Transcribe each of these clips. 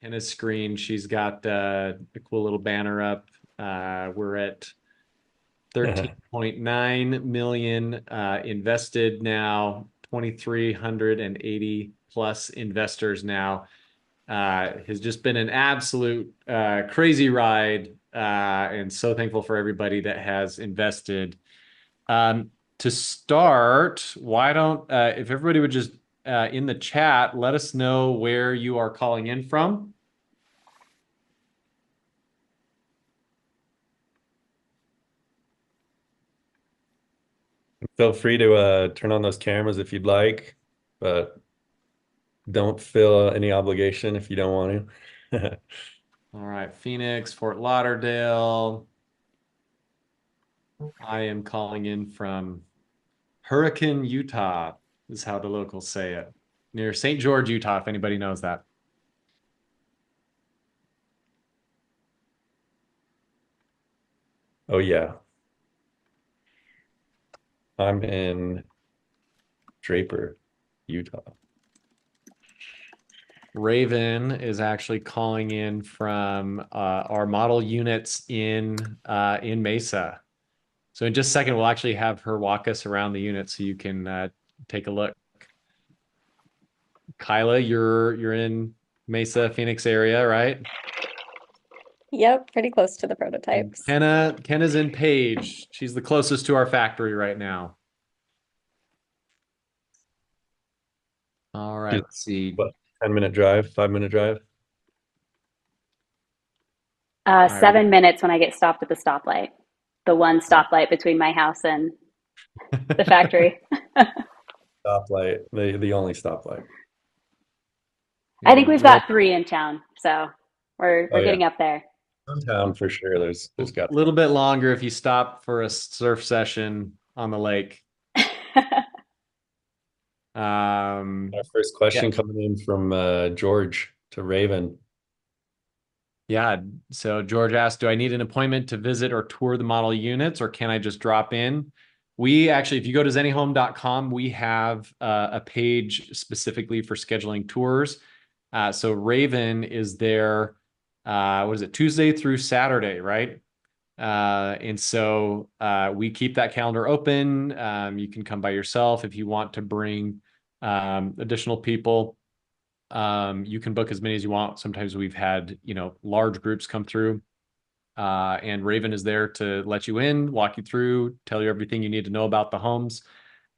Hannah's screen, she's got a cool little banner up. We're at 13.9 million invested now, 2,380 plus investors now. Has just been an absolute crazy ride, and so thankful for everybody that has invested. To start, why don't if everybody would just in the chat let us know where you are calling in from. Feel free to turn on those cameras if you'd like, but don't feel any obligation if you don't want to. All right, Phoenix, Fort Lauderdale. I am calling in from Hurricane, Utah, is how the locals say it. Near St. George, Utah, if anybody knows that. Oh yeah. I'm in Draper, Utah. Raven is actually calling in from our model units in Mesa. So in just a second, we'll actually have her walk us around the unit so you can take a look. Kyla, you're in Mesa, Phoenix area, right? Yep, pretty close to the And prototypes. Kenna's in Page. She's the closest to our factory right now. All right, let's see. What, 10-minute drive, 5-minute drive? All right. 7 minutes when I get stopped at the stoplight. The one stoplight between my house and the factory. Stoplight, the only stoplight. I think Yeah, we've got 3 in town, so we're Oh yeah, getting up there. downtown for sure. There's got a little bit longer if you stop for a surf session on the lake. our first question coming in from George to Raven. Yeah. So George asked, do I need an appointment to visit or tour the model units, or can I just drop in? We actually, if you go to ZenniHome.com, we have a page specifically for scheduling tours. So Raven is there, what is it, Tuesday through Saturday, right? And so we keep that calendar open. You can come by yourself if you want to bring additional people. You can book as many as you want. Sometimes we've had, large groups come through, and Raven is there to let you in, walk you through, tell you everything you need to know about the homes,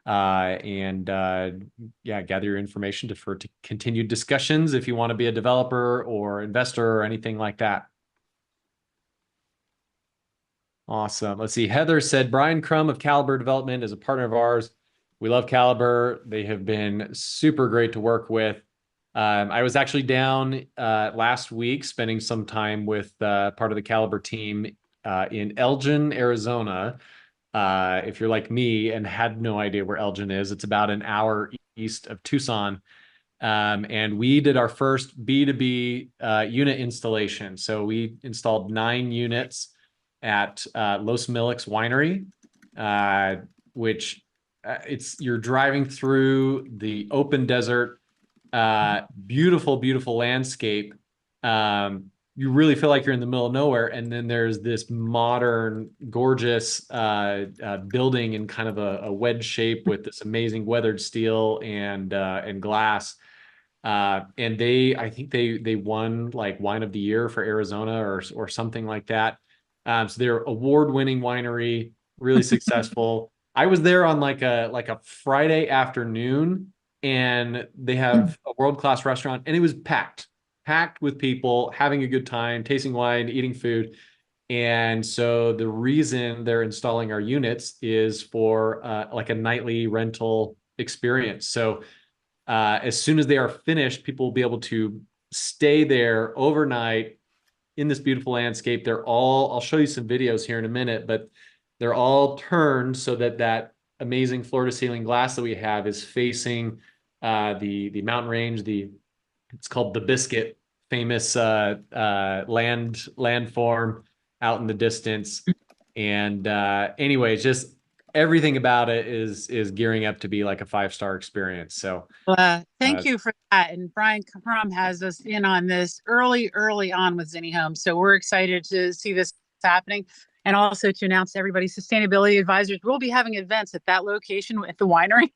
and gather your information for continued discussions if you want to be a developer or investor or anything like that. Awesome. Let's see. Heather said Brian Crum of Caliber Development is a partner of ours. We love Caliber. They have been super great to work with. I was actually down last week spending some time with part of the Caliber team in Elgin, Arizona. If you're like me and had no idea where Elgin is, it's about an hour east of Tucson. And we did our first B2B unit installation. So we installed 9 units at Los Milix Winery, which you're driving through the open desert, beautiful, beautiful landscape. You really feel like you're in the middle of nowhere. And then there's this modern, gorgeous building in kind of a wedge shape with this amazing weathered steel and glass. And I think they won like Wine of the Year for Arizona or something like that. So they're award-winning winery, really successful. I was there on like a Friday afternoon, and they have a world-class restaurant, and it was packed with people having a good time, tasting wine, eating food. And so the reason they're installing our units is for like a nightly rental experience. So as soon as they are finished, people will be able to stay there overnight in this beautiful landscape. I'll show you some videos here in a minute, but they're all turned so that amazing floor to ceiling glass that we have is facing the mountain range. It's called the Biscuit, famous landform out in the distance. And anyways, just everything about it is gearing up to be like a 5-star experience. So Thank you for that. And Brian Crum has us in on this early on with ZenniHome. So we're excited to see this happening, and also to announce to everybody, sustainability advisors will be having events at that location at the winery.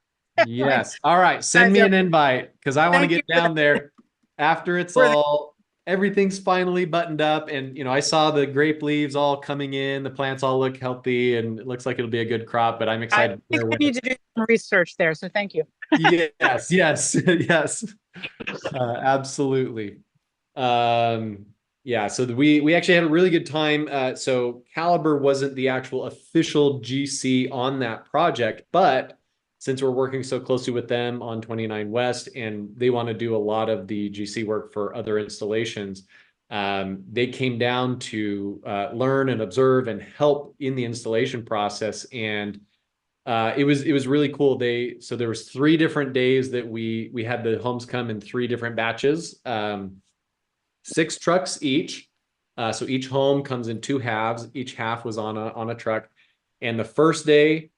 yes. All right. Send me an invite because I want to get down there after it's all, everything's finally buttoned up. And, you know, I saw the grape leaves all coming in, the plants all look healthy, and it looks like it'll be a good crop, but I'm excited. I think we need to do some research there. So thank you. Yes, yes, yes. Absolutely. Yeah, so we actually had a really good time. So Caliber wasn't the actual official GC on that project, but since we're working so closely with them on 29 West and they want to do a lot of the GC work for other installations, they came down to learn and observe and help in the installation process. And it was really cool. So there was 3 different days that we had the homes come in 3 different batches, 6 trucks each. So each home comes in 2 halves. Each half was on a truck. And the first day,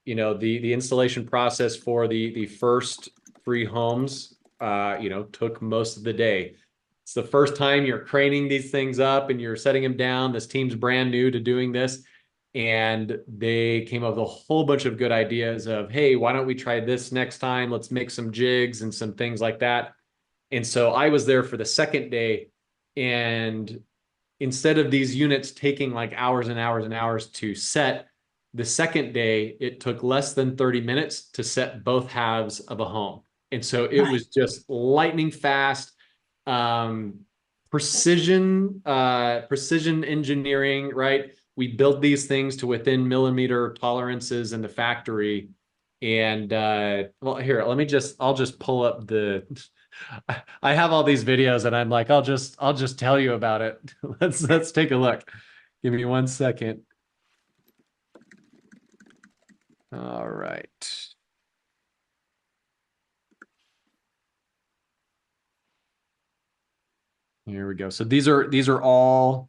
you know, the installation process for the first 3 homes, you know, took most of the day. It's the first time you're craning these things up and you're setting them down. This team's brand new to doing this. And they came up with a whole bunch of good ideas of, hey, why don't we try this next time? Let's make some jigs and some things like that. And so I was there for the second day. And instead of these units taking like hours and hours and hours to set, the second day, it took less than 30 minutes to set both halves of a home. And so it was just lightning fast, precision engineering, right? We build these things to within millimeter tolerances in the factory. And well, here, I'll just pull up I have all these videos and I'm like, I'll just tell you about it. Let's take a look. Give me 1 second. All right. Here we go. So these are all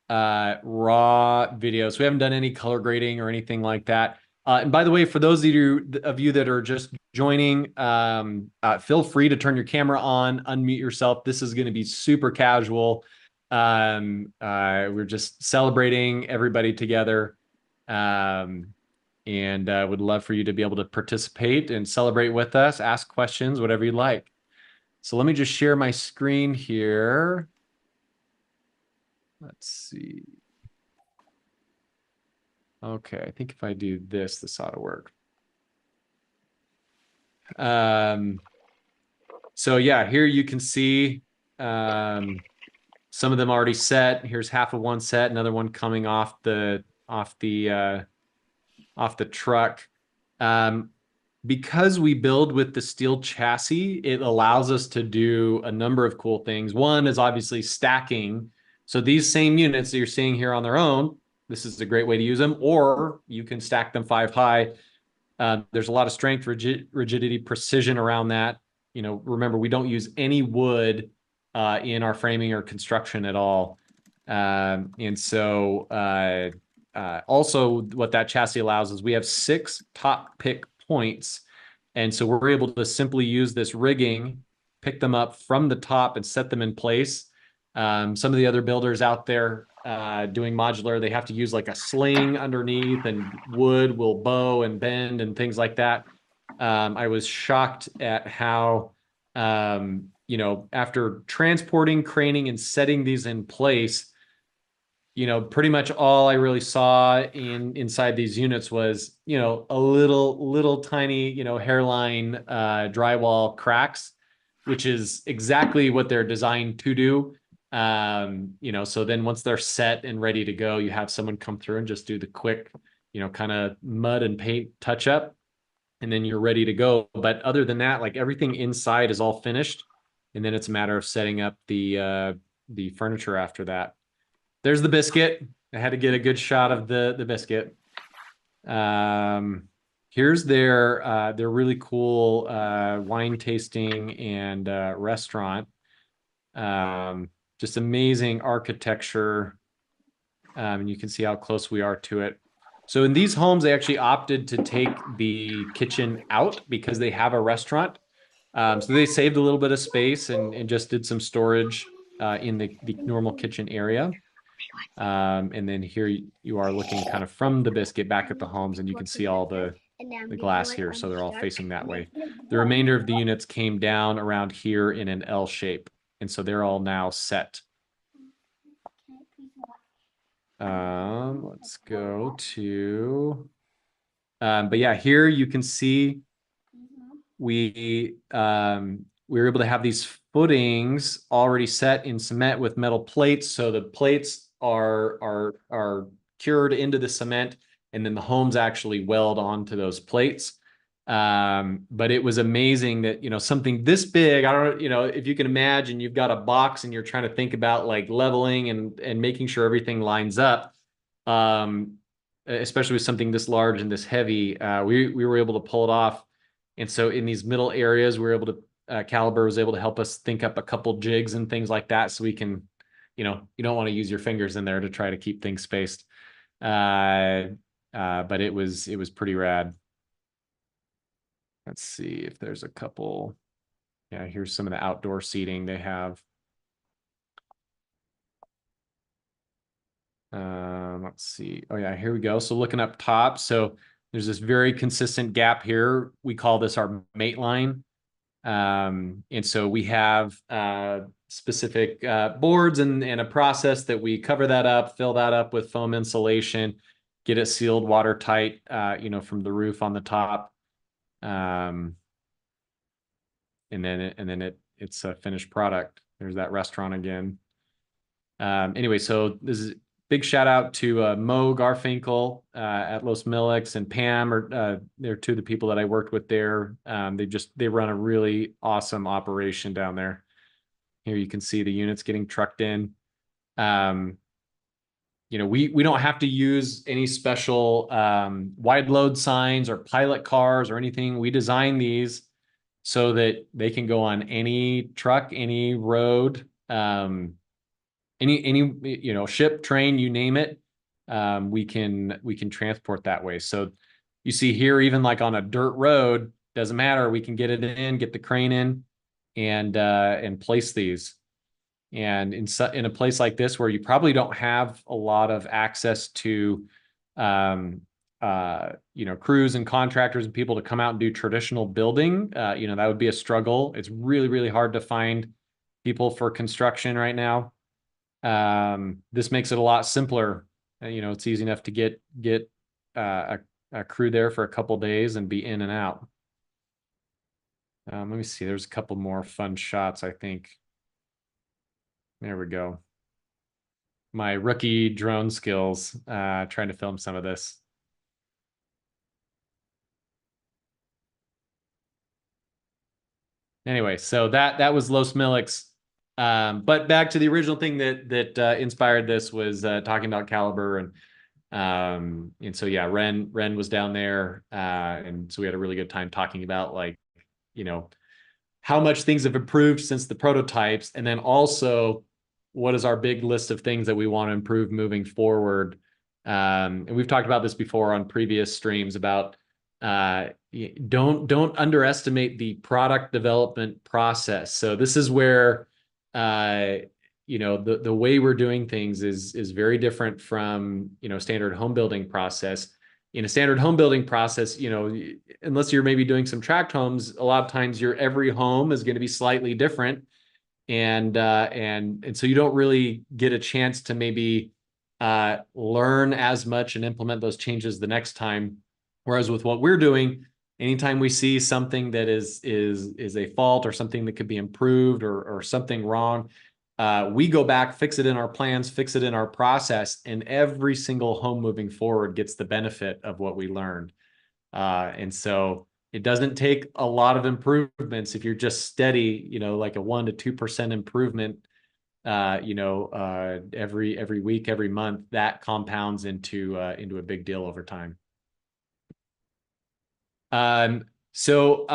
raw videos. We haven't done any color grading or anything like that. And by the way, for those of you that are just joining, feel free to turn your camera on, unmute yourself. This is going to be super casual. We're just celebrating everybody together. And would love for you to be able to participate and celebrate with us, ask questions, whatever you like. So let me just share my screen here. Let's see. Okay, I think if I do this, this ought to work. So yeah, here you can see some of them already set. Here's half of one set, another one coming off the truck. Because we build with the steel chassis, it allows us to do a number of cool things. One is obviously stacking. So these same units that you're seeing here on their own, this is a great way to use them, or you can stack them 5 high. There's a lot of strength, rigidity, precision around that. You know, remember, we don't use any wood in our framing or construction at all. And so also what that chassis allows is we have 6 top pick points. And so we're able to simply use this rigging, pick them up from the top and set them in place. Some of the other builders out there doing modular, they have to use like a sling underneath, and wood will bow and bend and things like that. I was shocked at how, you know, after transporting, craning, and setting these in place, you know, pretty much all I really saw inside these units was, you know, a little tiny, you know, hairline drywall cracks, which is exactly what they're designed to do. You know, so then once they're set and ready to go, you have someone come through and just do the quick, you know, kind of mud and paint touch up, and then you're ready to go. But other than that, like everything inside is all finished, and then it's a matter of setting up the furniture after that. There's the biscuit. I had to get a good shot of the biscuit. Here's their really cool wine tasting and restaurant. Just amazing architecture. And you can see how close we are to it. So in these homes, they actually opted to take the kitchen out because they have a restaurant. So they saved a little bit of space and just did some storage in the normal kitchen area. And then here you are looking kind of from the biscuit back at the homes, and you can see all the glass here. So they're all facing that way. The remainder of the units came down around here in an L shape. And so they're all now set. Let's go to, but yeah, here you can see we were able to have these footings already set in cement with metal plates. So the plates are cured into the cement, and then the homes actually weld onto those plates. But it was amazing that, you know, something this big, I don't know, you know, if you can imagine, you've got a box and you're trying to think about like leveling and making sure everything lines up. Especially with something this large and this heavy, we were able to pull it off. And so in these middle areas, we were able to, Caliber was able to help us think up a couple jigs and things like that. So we can, you know, you don't want to use your fingers in there to try to keep things spaced. But it was pretty rad. Let's see if there's a couple. Yeah, here's some of the outdoor seating they have. Let's see. Oh yeah, here we go. So looking up top, so there's this very consistent gap here. We call this our mate line. And so we have specific boards and a process that we cover that up, fill that up with foam insulation, get it sealed watertight, you know, from the roof on the top. And then it's a finished product. There's that restaurant again. Anyway, so this is big shout out to Mo Garfinkel at Los Millix, and Pam they're two of the people that I worked with there. They run a really awesome operation down there. Here you can see the units getting trucked in. You know, we don't have to use any special wide load signs or pilot cars or anything. We design these so that they can go on any truck, any road, any you know, ship, train, you name it. We can transport that way. So you see here, even like on a dirt road, doesn't matter. We can get it in, get the crane in, and place these. And in a place like this where you probably don't have a lot of access to, you know, crews and contractors and people to come out and do traditional building, you know, that would be a struggle. It's really, really hard to find people for construction right now. This makes it a lot simpler. You know, it's easy enough to get a crew there for a couple days and be in and out. Let me see. There's a couple more fun shots, I think. There we go. My rookie drone skills, trying to film some of this. Anyway, so that was Los Millix. But back to the original thing that inspired this was talking about Caliber, and so yeah, Ren was down there, and so we had a really good time talking about, like, you know, how much things have improved since the prototypes, and then also what is our big list of things that we want to improve moving forward. And we've talked about this before on previous streams about don't underestimate the product development process. So this is where you know, the way we're doing things is very different from, you know, standard home building process. In a standard home building process, you know, unless you're maybe doing some tract homes, a lot of times your every home is going to be slightly different. And so you don't really get a chance to maybe learn as much and implement those changes the next time. Whereas with what we're doing, anytime we see something that is a fault or something that could be improved or something wrong, we go back, fix it in our plans, fix it in our process, and every single home moving forward gets the benefit of what we learned. And so it doesn't take a lot of improvements if you're just steady, you know, like a 1 to 2% improvement, you know, every week, every month, that compounds into a big deal over time. So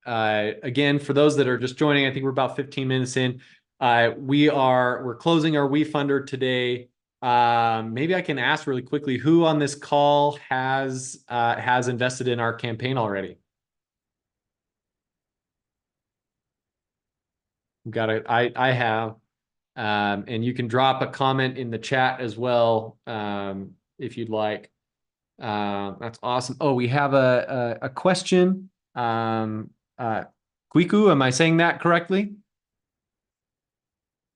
again, for those that are just joining, I think we're about 15 minutes in. We're closing our Wefunder today. maybe I can ask really quickly, who on this call has invested in our campaign already? Got it. I have. And you can drop a comment in the chat as well, if you'd like. That's awesome. Oh, we have a question. Kwiku, am I saying that correctly?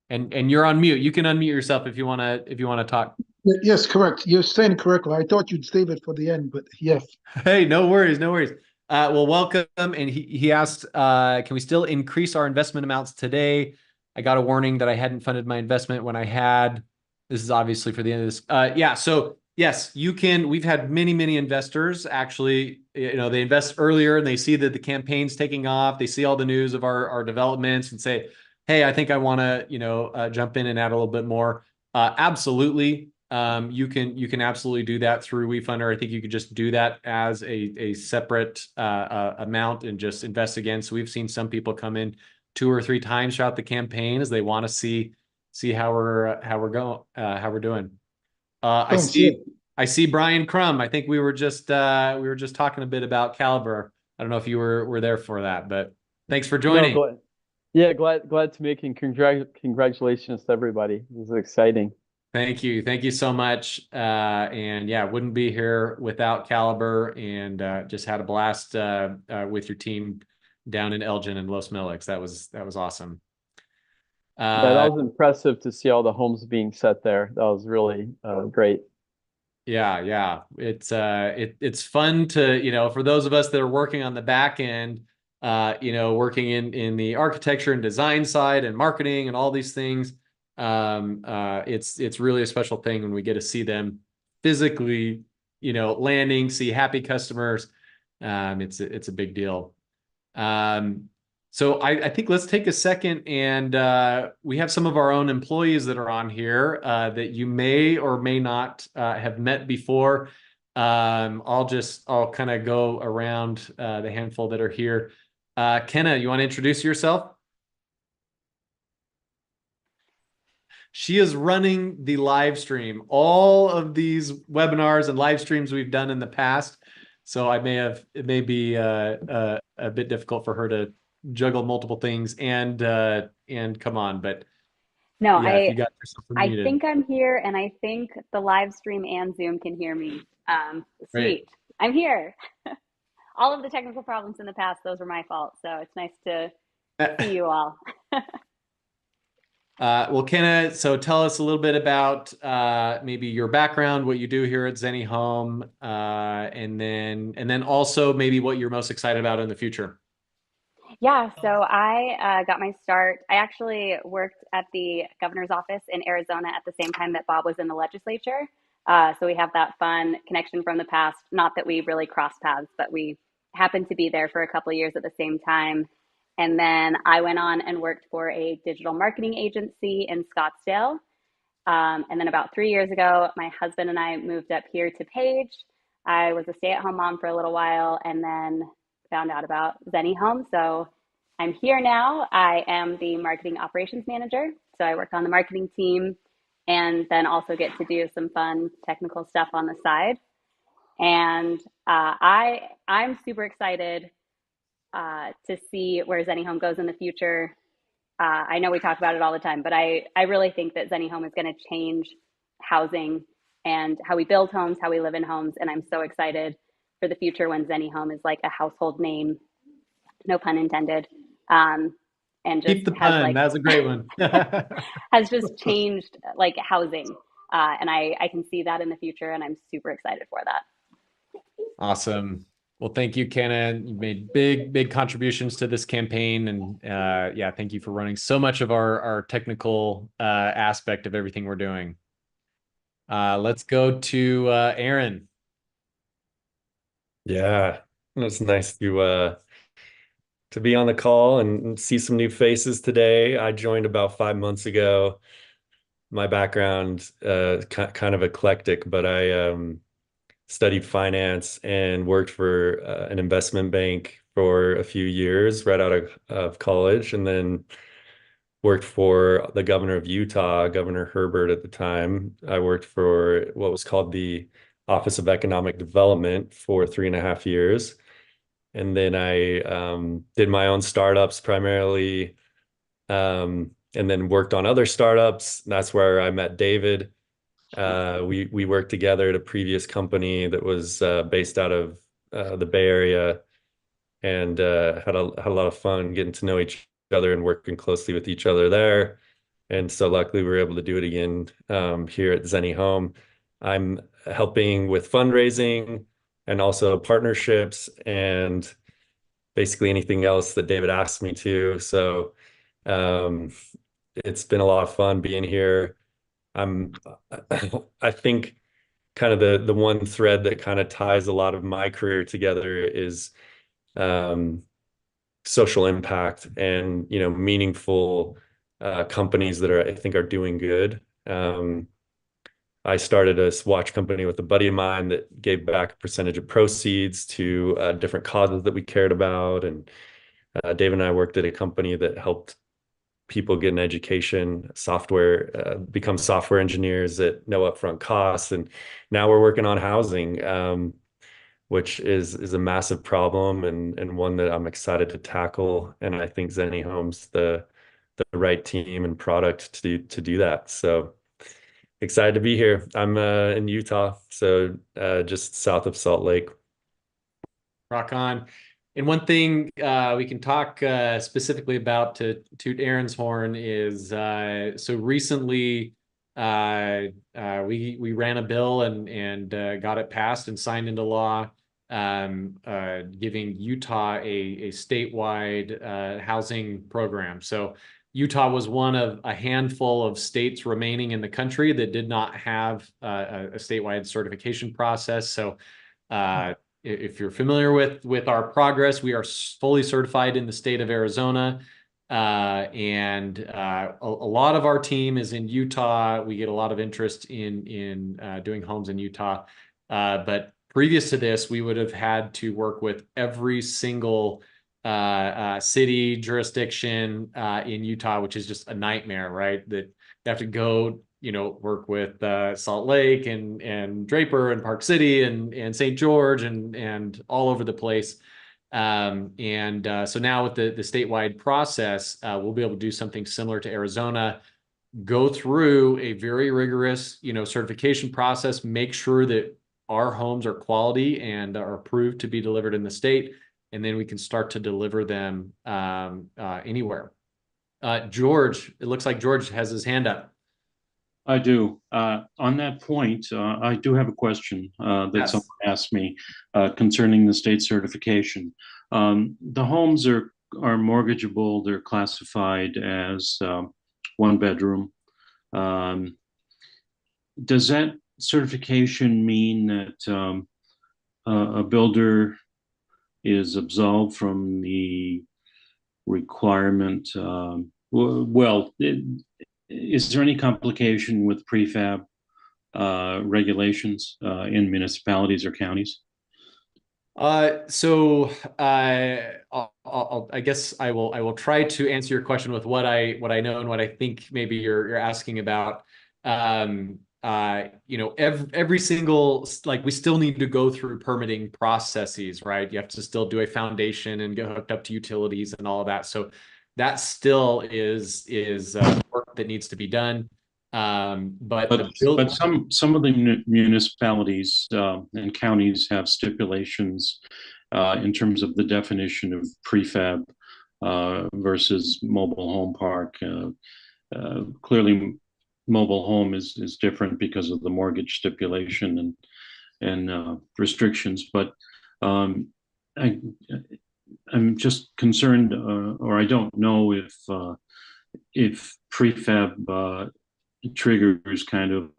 And you're on mute. You can unmute yourself if you wanna talk. Yes, correct. You're saying it correctly. I thought you'd save it for the end, but yes. Hey, no worries, no worries. Well, welcome. And he asked, can we still increase our investment amounts today? I got a warning that I hadn't funded my investment when I had. This is obviously for the end of this. Yeah, so yes, you can. We've had many investors actually, they invest earlier and they see that the campaign's taking off. They see all the news of our developments and say, hey, I think I want to, jump in and add a little bit more. Absolutely. You can absolutely do that through Wefunder. I think you could just do that as a separate amount and just invest again. So we've seen some people come in 2 or 3 times throughout the campaign as they want to see how we're doing. I see Brian Crum. I think we were just talking a bit about Caliber. I don't know if you were there for that, but thanks for joining. No, glad to make it. Congratulations to everybody. This is exciting. Thank you so much. And yeah, wouldn't be here without Caliber, and just had a blast with your team down in Elgin and Los Melix. That was awesome. That was impressive to see all the homes being set there. That was really great. Yeah. It's fun to, for those of us that are working on the back end, working in the architecture and design side and marketing and all these things. It's really a special thing when we get to see them physically, landing, see happy customers. It's a big deal. So I think let's take a second, and we have some of our own employees that are on here that you may or may not have met before. I'll kind of go around the handful that are here. Kenna, you want to introduce yourself? She is running the live stream, all of these webinars and live streams we've done in the past. So it may be a bit difficult for her to juggle multiple things and come on, but no, yeah, if you got yourself I unmuted. think I'm here, and I think the live stream and Zoom can hear me. Sweet, Great. I'm here. All of the technical problems in the past, those were my fault. So it's nice to see you all. Well, Kenna, so tell us a little bit about maybe your background, what you do here at ZenniHome, and then also maybe what you're most excited about in the future. Yeah, so I got my start. I actually worked at the governor's office in Arizona at the same time that Bob was in the legislature. So we have that fun connection from the past. Not that we really crossed paths, but we happened to be there for a couple of years at the same time. And then I went on and worked for a digital marketing agency in Scottsdale. And then about 3 years ago, my husband and I moved up here to Page. I was a stay-at-home mom for a little while, and then found out about ZenniHome. So I'm here now. I am the marketing operations manager. So I work on the marketing team and then also get to do some fun technical stuff on the side. And I'm super excited to see where ZenniHome goes in the future. I know we talk about it all the time, but I really think that ZenniHome is going to change housing and how we build homes, how we live in homes. And I'm so excited for the future when ZenniHome is like a household name, no pun intended. And just keep the pun. That's a great one. has just changed like housing. And I can see that in the future, and I'm super excited for that. Awesome. Well, thank you, Kenna. You made big contributions to this campaign, and yeah, thank you for running so much of our technical aspect of everything we're doing. Let's go to Aaron. Yeah, it's nice to be on the call and see some new faces today. I joined about 5 months ago. My background kind of eclectic, but I studied finance and worked for an investment bank for a few years right out of college, and then worked for the governor of Utah, Governor Herbert at the time. I worked for what was called the Office of Economic Development for 3.5 years. And then I did my own startups primarily, and then worked on other startups. That's where I met David. We worked together at a previous company that was based out of the Bay Area, and had a lot of fun getting to know each other and working closely with each other there. And so luckily we were able to do it again here at ZenniHome. I'm helping with fundraising and also partnerships and basically anything else that David asked me to. So it's been a lot of fun being here. I think kind of the one thread that kind of ties a lot of my career together is social impact and, meaningful companies that I think are doing good. I started a watch company with a buddy of mine that gave back a percentage of proceeds to different causes that we cared about. And Dave and I worked at a company that helped people get an education, become software engineers at no upfront costs. And now we're working on housing, which is a massive problem and one that I'm excited to tackle. And I think ZenniHome's the right team and product to do that. So excited to be here. I'm in Utah, so just south of Salt Lake. Rock on. And one thing we can talk specifically about to toot Aaron's horn is so recently we ran a bill and got it passed and signed into law, giving Utah a statewide housing program. So Utah was one of a handful of states remaining in the country that did not have a statewide certification process. So if you're familiar with our progress, we are fully certified in the state of Arizona. And a lot of our team is in Utah. We get a lot of interest in doing homes in Utah. But previous to this, we would have had to work with every single city jurisdiction in Utah, which is just a nightmare, right? That you have to go, work with Salt Lake and Draper and Park City and St. George and all over the place. So now with the statewide process, we'll be able to do something similar to Arizona, go through a very rigorous, certification process, make sure that our homes are quality and are approved to be delivered in the state. And then we can start to deliver them anywhere. George, it looks like George has his hand up. I do. On that point, I do have a question that Yes. someone asked me concerning the state certification. The homes are mortgageable. They're classified as one bedroom. Does that certification mean that a builder is absolved from the requirement? Is there any complication with prefab regulations in municipalities or counties? I guess I will try to answer your question with what I know and what I think maybe you're asking about. Every single, like, we still need to go through permitting processes, right? You have to still do a foundation and get hooked up to utilities and all of that. So that still is work that needs to be done. But some of the municipalities and counties have stipulations in terms of the definition of prefab versus mobile home park. Clearly, mobile home is different because of the mortgage stipulation and restrictions. But I'm just concerned, or I don't know if prefab triggers kind of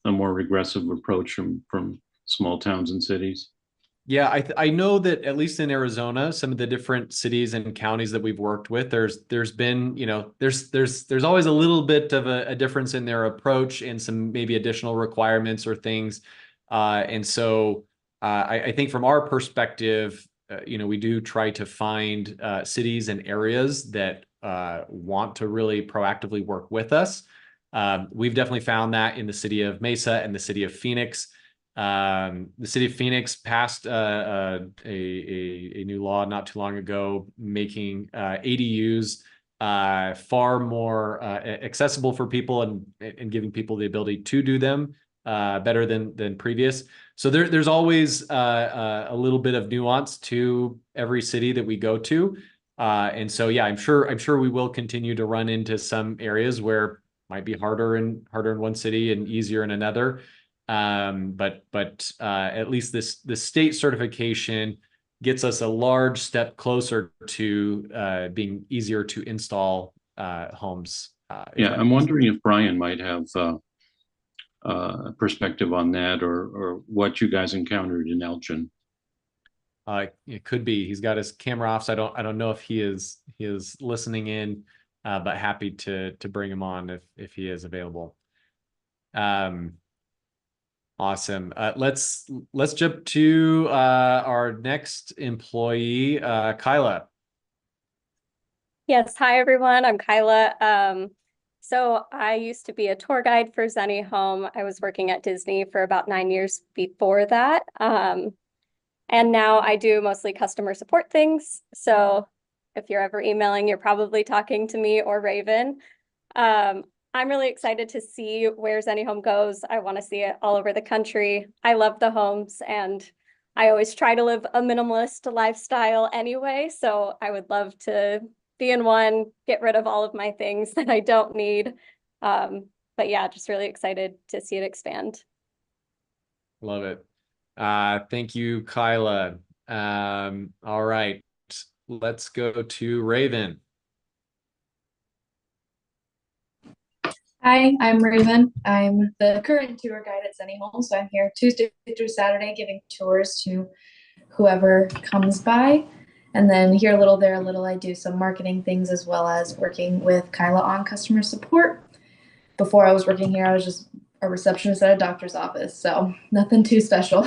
a more regressive approach from small towns and cities. Yeah, I know that at least in Arizona, some of the different cities and counties that we've worked with, there's been, there's always a little bit of a difference in their approach and some maybe additional requirements or things. And so I think from our perspective, we do try to find cities and areas that want to really proactively work with us. We've definitely found that in the city of Mesa and the city of Phoenix. The city of Phoenix passed a new law not too long ago, making ADUs far more accessible for people and giving people the ability to do them better than previous. So there's always a little bit of nuance to every city that we go to. And so, yeah, I'm sure we will continue to run into some areas where it might be harder in one city and easier in another. But at least this state certification gets us a large step closer to being easier to install homes. Yeah, I'm wondering if Brian might have a perspective on that, or what you guys encountered in Elgin. It could be. He's got his camera off, so I don't know if he is listening in, but happy to bring him on if he is available. Awesome. Let's jump to our next employee, Kyla. Yes, hi everyone. I'm Kyla. So I used to be a tour guide for ZenniHome. I was working at Disney for about 9 years before that. And now I do mostly customer support things. So if you're ever emailing, you're probably talking to me or Raven. I'm really excited to see where ZenniHome goes. I want to see it all over the country. I love the homes, and I always try to live a minimalist lifestyle anyway. So I would love to be in one, get rid of all of my things that I don't need. But yeah, just really excited to see it expand. Love it. Thank you, Kyla. All right, let's go to Raven. Hi, I'm Raven. I'm the current tour guide at ZenniHome, so I'm here Tuesday through Saturday giving tours to whoever comes by. And then here a little, there a little, I do some marketing things as well as working with Kyla on customer support. Before I was working here, I was just a receptionist at a doctor's office, so nothing too special.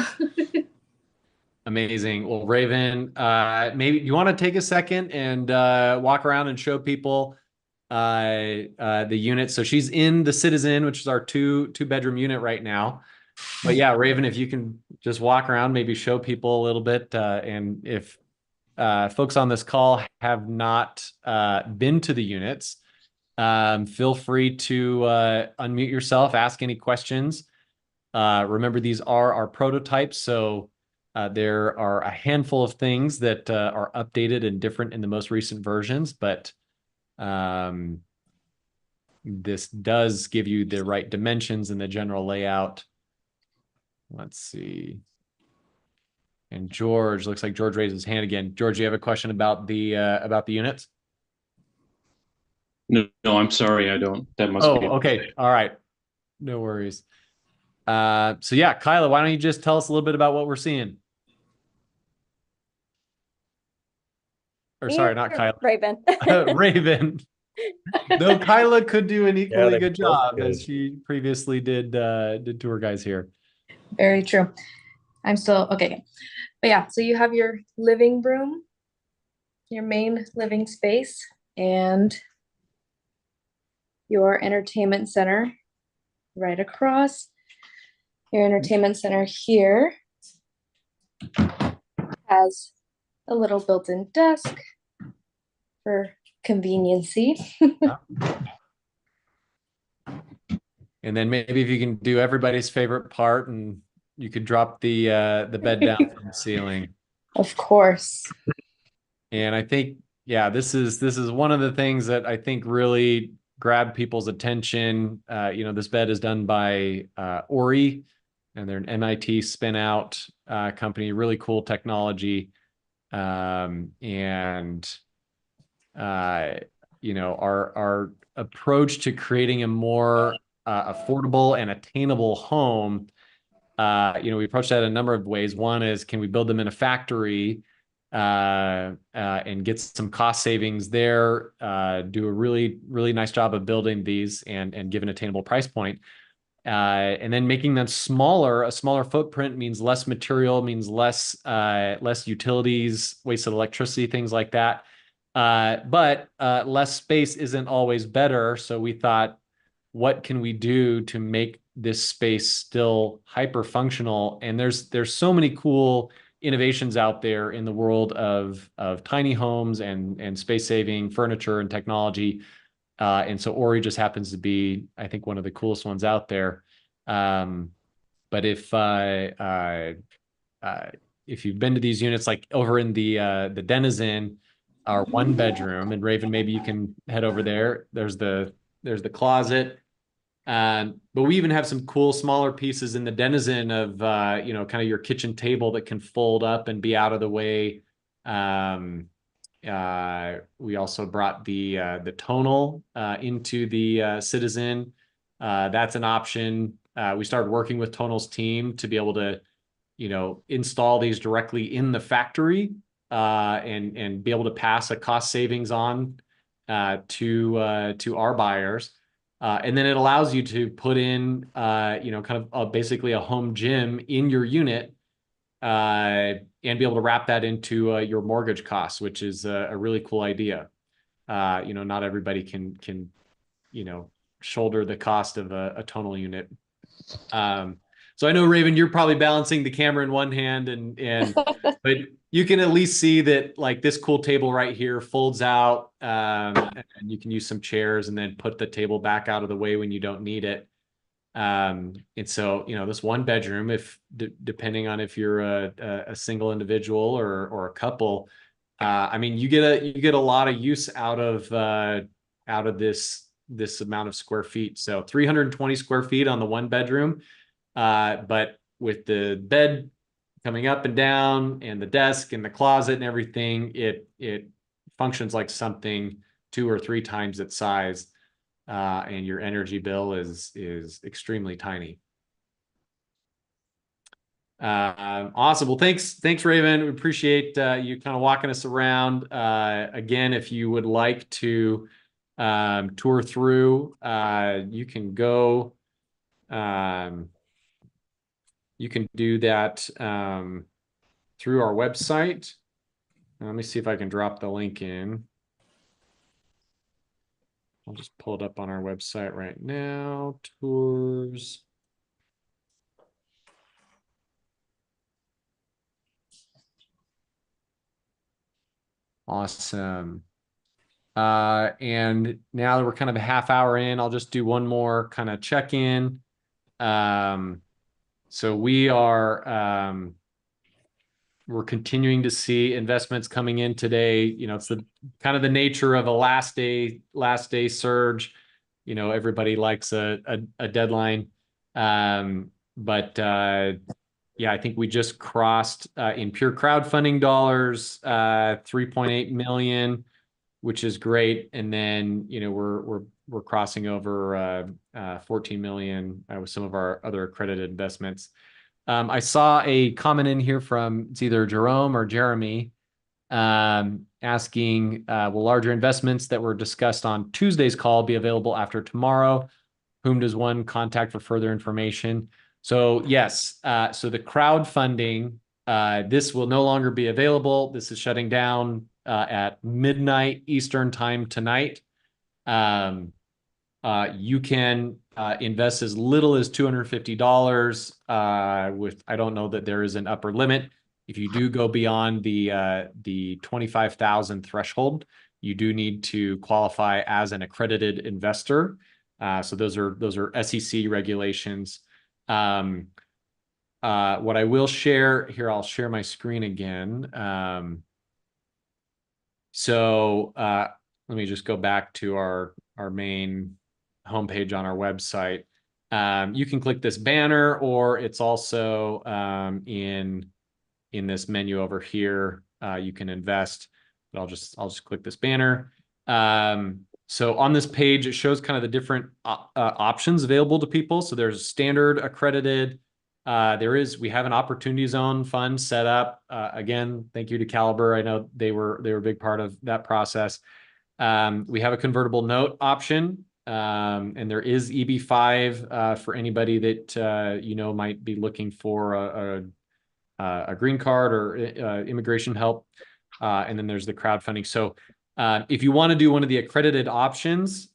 Amazing. Well, Raven, maybe you want to take a second and walk around and show people the unit. So she's in the Citizen, which is our two bedroom unit right now. But yeah, Raven, if you can just walk around, maybe show people a little bit. And if folks on this call have not been to the units, feel free to unmute yourself, ask any questions. Remember, these are our prototypes, so there are a handful of things that are updated and different in the most recent versions, but this does give you the right dimensions and the general layout. Let's see. And George, looks like George raised his hand again. George, you have a question about the units? No, I'm sorry, I don't. That must be. Oh, okay. All right. No worries. So yeah, Kyla, why don't you just tell us a little bit about what we're seeing? Or sorry, not Kyla. Raven. Raven. Though Kyla could do an equally good job good. as she previously did tour guys here. Very true. I'm still okay. But yeah, so you have your living room, your main living space, and your entertainment center right across. Your entertainment center here has a little built-in desk for conveniency. And then maybe if you can do everybody's favorite part, and you could drop the bed down from the ceiling. Of course. And I think, yeah, this is one of the things that I think really grabbed people's attention. This bed is done by Ori, and they're an MIT spin out company, really cool technology. Our approach to creating a more affordable and attainable home, we approach that a number of ways. One is, can we build them in a factory and get some cost savings there, do a really, really nice job of building these and give an attainable price point. And then making them smaller. A smaller footprint means less material, means less utilities, wasted electricity, things like that. But less space isn't always better. So we thought, what can we do to make this space still hyper functional? And there's so many cool innovations out there in the world of tiny homes and space saving furniture and technology. And so Ori just happens to be, I think, one of the coolest ones out there. But if you've been to these units, like over in the Denizen, our one bedroom, and Raven, maybe you can head over there. There's the closet. But we even have some cool smaller pieces in the Denizen of kind of your kitchen table that can fold up and be out of the way. We also brought the tonal into the Citizen. That's an option. We started working with Tonal's team to be able to, install these directly in the factory and be able to pass a cost savings on to our buyers. And then it allows you to put in, kind of basically a home gym in your unit and be able to wrap that into your mortgage costs, which is a really cool idea. Not everybody can shoulder the cost of a tonal unit. So I know, Raven, you're probably balancing the camera in one hand but you can at least see that, like, this cool table right here folds out, and you can use some chairs and then put the table back out of the way when you don't need it. And so, this one bedroom, if depending on if you're a single individual or a couple, I mean, you get a lot of use out of this amount of square feet. So 320 square feet on the one bedroom. But with the bed coming up and down and the desk and the closet and everything, it functions like something 2 or 3 times its size, and your energy bill is extremely tiny. Awesome. Well, thanks, Raven. We appreciate you kind of walking us around. Again, if you would like to tour through, you can go. You can do that through our website. Let me see if I can drop the link in. I'll just pull it up on our website right now. Tours. Awesome. And now that we're kind of a half hour in, I'll just do one more kind of check-in. So we're continuing to see investments coming in today. It's the kind of the nature of a last day surge. Everybody likes a deadline. But yeah, I think we just crossed in pure crowdfunding dollars 3.8 million, which is great. And then we're crossing over 14 million with some of our other accredited investments. I saw a comment in here from, it's either Jerome or Jeremy, asking, will larger investments that were discussed on Tuesday's call be available after tomorrow? Whom does one contact for further information? So yes, so the crowdfunding, this will no longer be available. This is shutting down at midnight Eastern time tonight. You can invest as little as $250 with, I don't know that there is an upper limit. If you do go beyond the 25,000 threshold, you do need to qualify as an accredited investor. So those are SEC regulations. What I will share here, I'll share my screen again. So let me just go back to our main homepage on our website. You can click this banner, or it's also in this menu over here. You can invest, but I'll just click this banner. So on this page, it shows kind of the different options available to people. So there's standard, accredited. We have an opportunity zone fund set up. Again, thank you to Caliber. I know they were a big part of that process. We have a convertible note option, and there is EB-5 for anybody that might be looking for a green card or immigration help. And then there's the crowdfunding. So If you want to do one of the accredited options,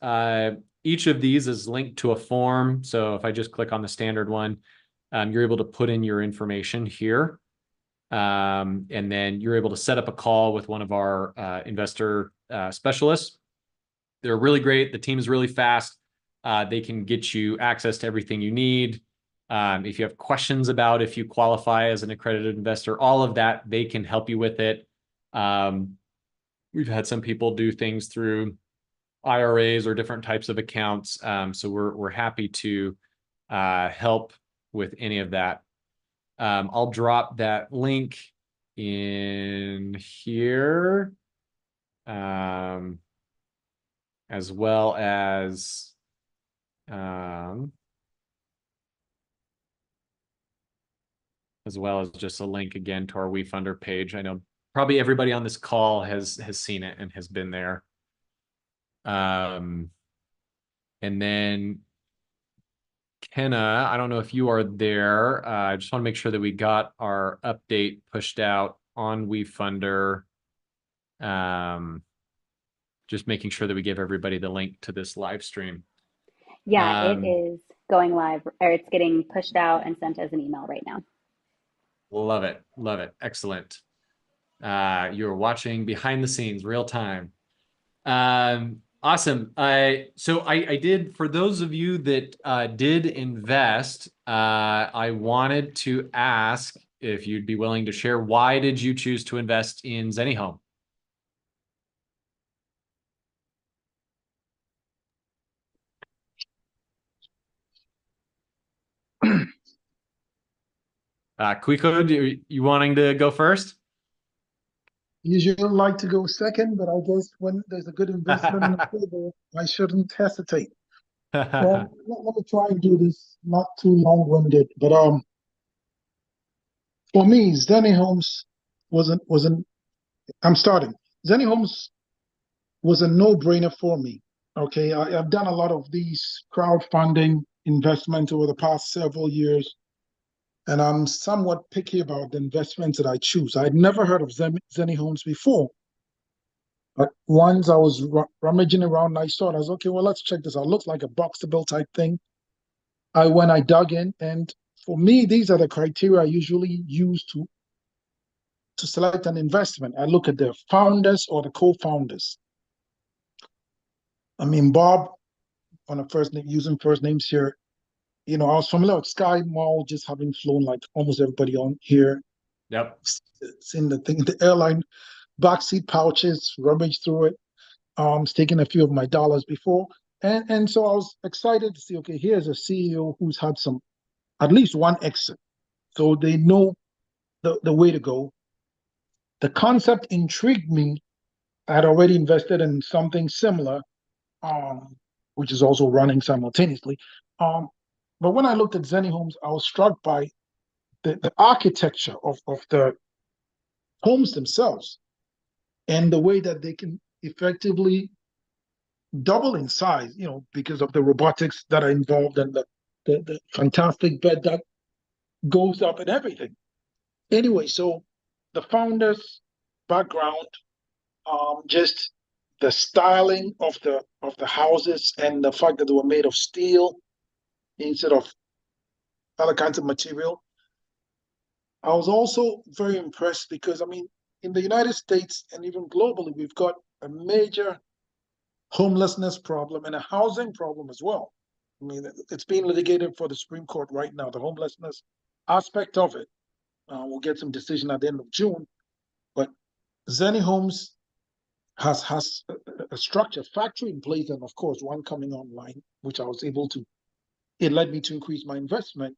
each of these is linked to a form. So if I just click on the standard one, you're able to put in your information here. And then you're able to set up a call with one of our investor specialists. They're really great. The team is really fast. They can get you access to everything you need. If you have questions about if you qualify as an accredited investor, all of that, they can help you with it. We've had some people do things through IRAs or different types of accounts. So we're happy to help with any of that. I'll drop that link in here, as well as just a link again to our Wefunder page. I know probably everybody on this call has seen it and has been there. And then Kenna, I don't know if you are there. I just want to make sure that we got our update pushed out on Wefunder. Just making sure that we give everybody the link to this live stream. Yeah, it is going live, or it's getting pushed out and sent as an email right now. Love it. Love it. Excellent. You're watching behind the scenes, real time. Awesome. So I did, for those of you that did invest, I wanted to ask if you'd be willing to share, why did you choose to invest in ZenniHome? Kwiko, you wanting to go first? Usually like to go second, but I guess when there's a good investment on the table, I shouldn't hesitate. Well, let me try and do this not too long-winded, but for me, ZenniHomes I'm starting. ZenniHomes was a no-brainer for me. Okay, I've done a lot of these crowdfunding investments over the past several years, and I'm somewhat picky about the investments that I choose. I'd never heard of ZenniHomes before. But once I was rummaging around and I saw it, I was okay, well, let's check this out. It looks like a box-to-bill type thing. I dug in, and for me, these are the criteria I usually use to select an investment. I look at the founders or the co-founders. I mean, Bob, on a first name, using first names here, I was familiar with Sky Mall, just having flown like almost everybody on here. Yep. Seen the airline backseat pouches, rummaged through it, staking a few of my dollars before. And so I was excited to see, okay, here's a CEO who's had at least one exit. So they know the way to go. The concept intrigued me. I had already invested in something similar, which is also running simultaneously. But when I looked at ZenniHomes, I was struck by the architecture of the homes themselves and the way that they can effectively double in size, because of the robotics that are involved and the fantastic bed that goes up and everything. Anyway, so the founders' background, just the styling of the houses and the fact that they were made of steel instead of other kinds of material. I was also very impressed because, I mean, in the United States and even globally, we've got a major homelessness problem and a housing problem as well. I mean, it's being litigated for the Supreme Court right now, the homelessness aspect of it. We'll get some decision at the end of June. But ZenniHomes has a structure, factory in place, and of course, one coming online, which I was able to, it led me to increase my investment,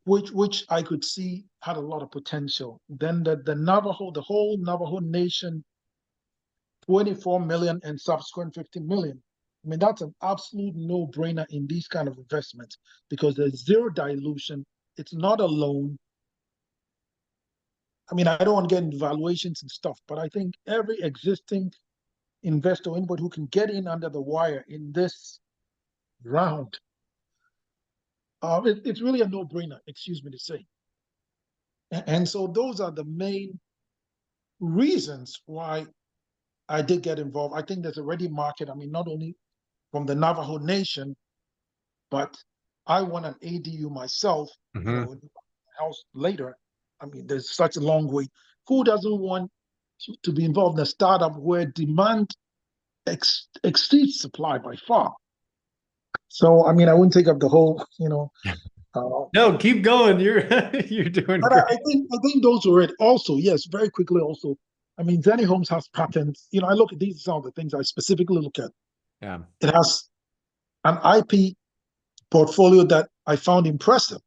which I could see had a lot of potential. Then the Navajo, the whole Navajo Nation, 24 million and subsequent 50 million. I mean, that's an absolute no-brainer in these kind of investments because there's zero dilution. It's not a loan. I mean, I don't want to get into valuations and stuff, but I think every existing investor, anybody who can get in under the wire in this round, it's really a no-brainer, excuse me to say. And so those are the main reasons why I did get involved. I think there's a ready market. I mean, not only from the Navajo Nation, but I want an ADU myself, you know, in the house later. I mean, there's such a long way. Who doesn't want to be involved in a startup where demand exceeds supply by far? So, I mean, I wouldn't take up the whole, No, keep going. You're you're doing but great. I think those were it. Also, yes, very quickly. Also, I mean, ZenniHomes has patents. You know, I look at these are some of the things I specifically look at. Yeah. It has an IP portfolio that I found impressive.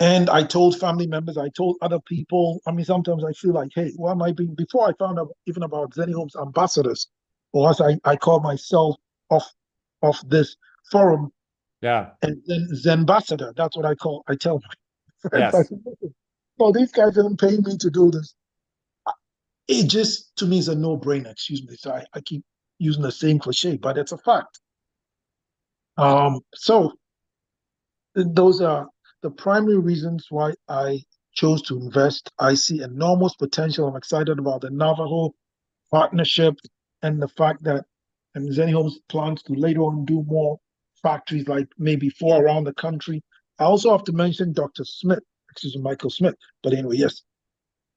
And I told family members, I told other people. I mean, sometimes I feel like, hey, why am I being? Before I found out even about ZenniHomes ambassadors, or as I call myself off this forum, Yeah. and then Zenbassador. That's what I tell my friends. I Yes. said, "Listen, no, these guys didn't pay me to do this. It just to me is a no-brainer. Excuse me. So I keep using the same cliche, but it's a fact. So those are the primary reasons why I chose to invest. I see enormous potential. I'm excited about the Navajo partnership and the fact that ZenniHomes plans to later on do more factories, like maybe 4 around the country. I also have to mention Dr. Smith, excuse me, Michael Smith. But anyway, yes,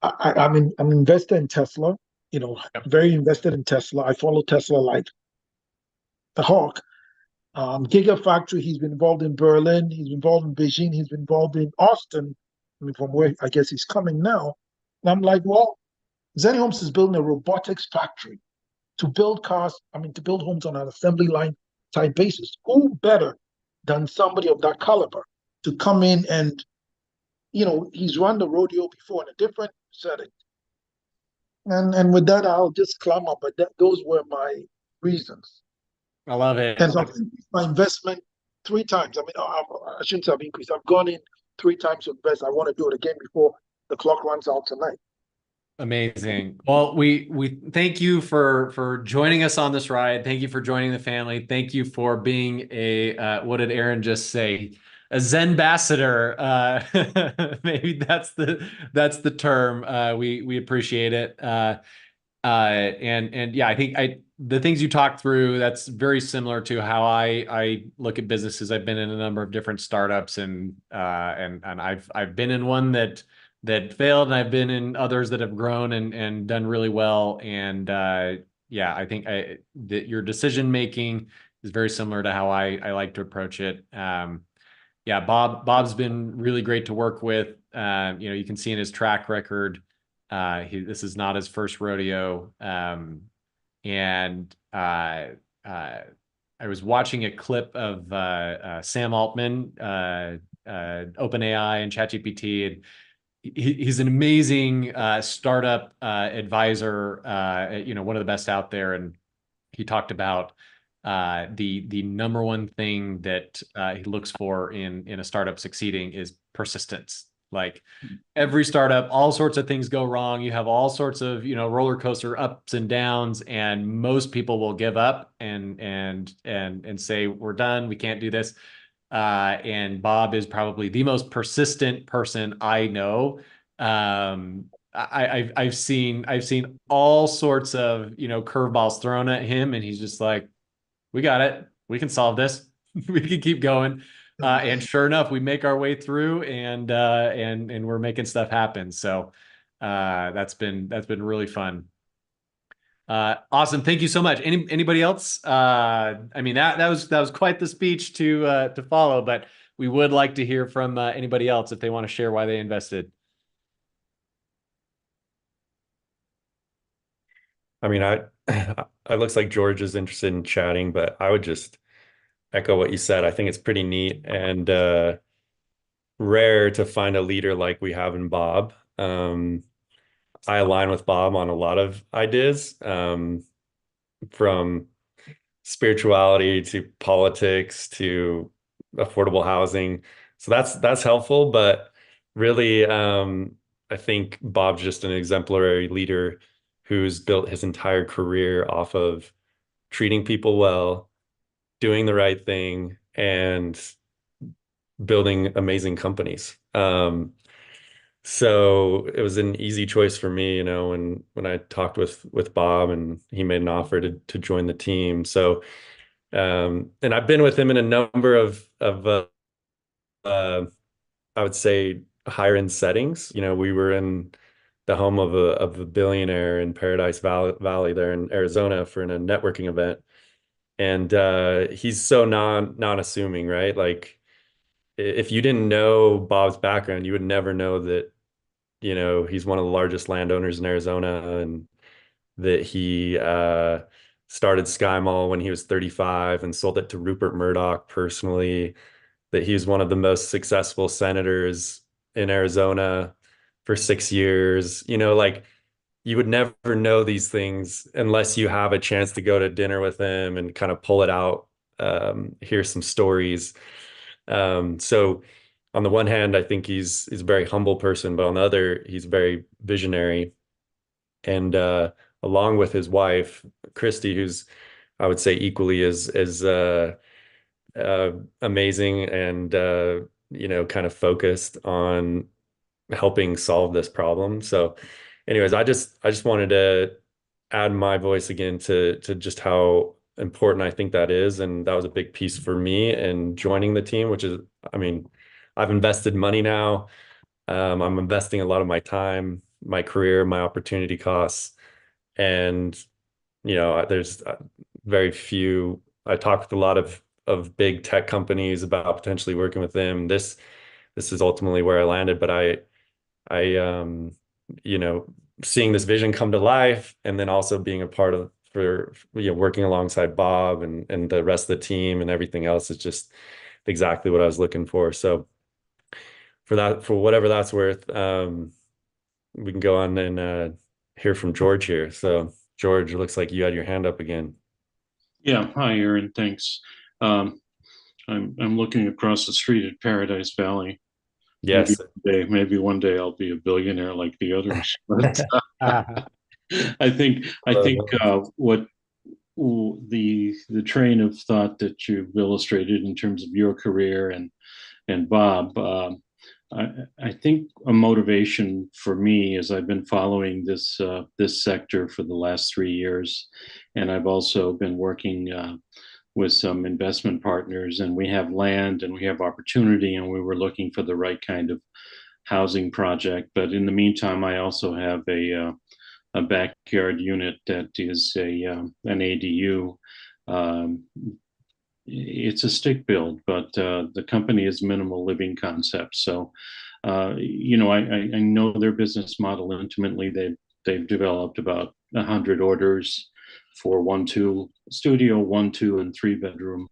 I'm an investor in Tesla. You know, very invested in Tesla. I follow Tesla like the hawk. Gigafactory, he's been involved in Berlin, he's been involved in Beijing, he's been involved in Austin, I mean, from where I guess he's coming now. And I'm like, well, ZenniHomes is building a robotics factory to build cars, I mean, to build homes on an assembly line type basis. Who better than somebody of that caliber to come in and, you know, he's run the rodeo before in a different setting. And with that, I'll just climb up. But those were my reasons. I love it. And so I've increased my investment 3 times. I mean, I shouldn't say I've increased. I've gone in 3 times to invest. I want to do it again before the clock runs out tonight. Amazing. Well, we thank you for joining us on this ride. Thank you for joining the family. Thank you for being a what did Aaron just say? A Zenbassador. Maybe that's the term. We appreciate it. And yeah, I think the things you talked through, that's very similar to how I look at businesses. I've been in a number of different startups, and I've been in one that failed, and I've been in others that have grown and done really well. And yeah, I think that your decision making is very similar to how I like to approach it. Yeah, Bob's been really great to work with. You can see in his track record, this is not his first rodeo. And I was watching a clip of Sam Altman, OpenAI and ChatGPT, and he's an amazing startup advisor, one of the best out there. And he talked about the number one thing that he looks for in a startup succeeding is persistence. Like every startup, all sorts of things go wrong. You have all sorts of, roller coaster ups and downs, and most people will give up and say, we're done. We can't do this. And Bob is probably the most persistent person I know. I've seen all sorts of, curveballs thrown at him, and he's just like, we got it. We can solve this. We can keep going. And sure enough, we make our way through, and we're making stuff happen. So that's been really fun. Awesome. Thank you so much. Anybody else? I mean, that was quite the speech to follow, but we would like to hear from anybody else if they want to share why they invested. I mean, it looks like George is interested in chatting, but I would just echo what you said. I think it's pretty neat and rare to find a leader like we have in Bob. I align with Bob on a lot of ideas, from spirituality to politics to affordable housing. So that's helpful, but really, I think Bob's just an exemplary leader who's built his entire career off of treating people well, doing the right thing, and building amazing companies. So it was an easy choice for me, you know, when I talked with Bob and he made an offer to join the team. So and I've been with him in a number of uh, I would say higher end settings. You know, we were in the home of a billionaire in Paradise Valley there in Arizona for a networking event. And he's so non-assuming, right? Like if you didn't know Bob's background, you would never know that, you know, he's one of the largest landowners in Arizona and that he started Sky Mall when he was 35 and sold it to Rupert Murdoch personally, that he was one of the most successful senators in Arizona for 6 years. You know, like you would never know these things unless you have a chance to go to dinner with him and kind of pull it out, hear some stories. So on the one hand, I think he's a very humble person, but on the other, he's very visionary. And along with his wife, Christy, who's I would say equally as amazing and you know, kind of focused on helping solve this problem. So, anyways, I just wanted to add my voice again to just how important I think that is, and that was a big piece for me in joining the team, which is, I mean, I've invested money now. I'm investing a lot of my time, my career, my opportunity costs, and you know, there's very few. I talked with a lot of big tech companies about potentially working with them. This is ultimately where I landed, but I you know, seeing this vision come to life and then also being a part of for you know, working alongside Bob and the rest of the team and everything else is just exactly what I was looking for. So for that, for whatever that's worth, we can go on and hear from George here. So George, it looks like you had your hand up again. Yeah, hi, Aaron. Thanks. Um, I'm looking across the street at Paradise Valley. Yes. Maybe one day I'll be a billionaire like the others. But I think what the train of thought that you've illustrated in terms of your career and Bob, I think a motivation for me is I've been following this sector for the last 3 years, and I've also been working with some investment partners, and we have land and we have opportunity, and we were looking for the right kind of housing project. But in the meantime, I also have a backyard unit that is an ADU. Um, it's a stick build, but the company is Minimal Living Concepts. So, you know, I know their business model intimately. They've developed about 100 orders for 1-2 studio, 1, 2, and 3 bedroom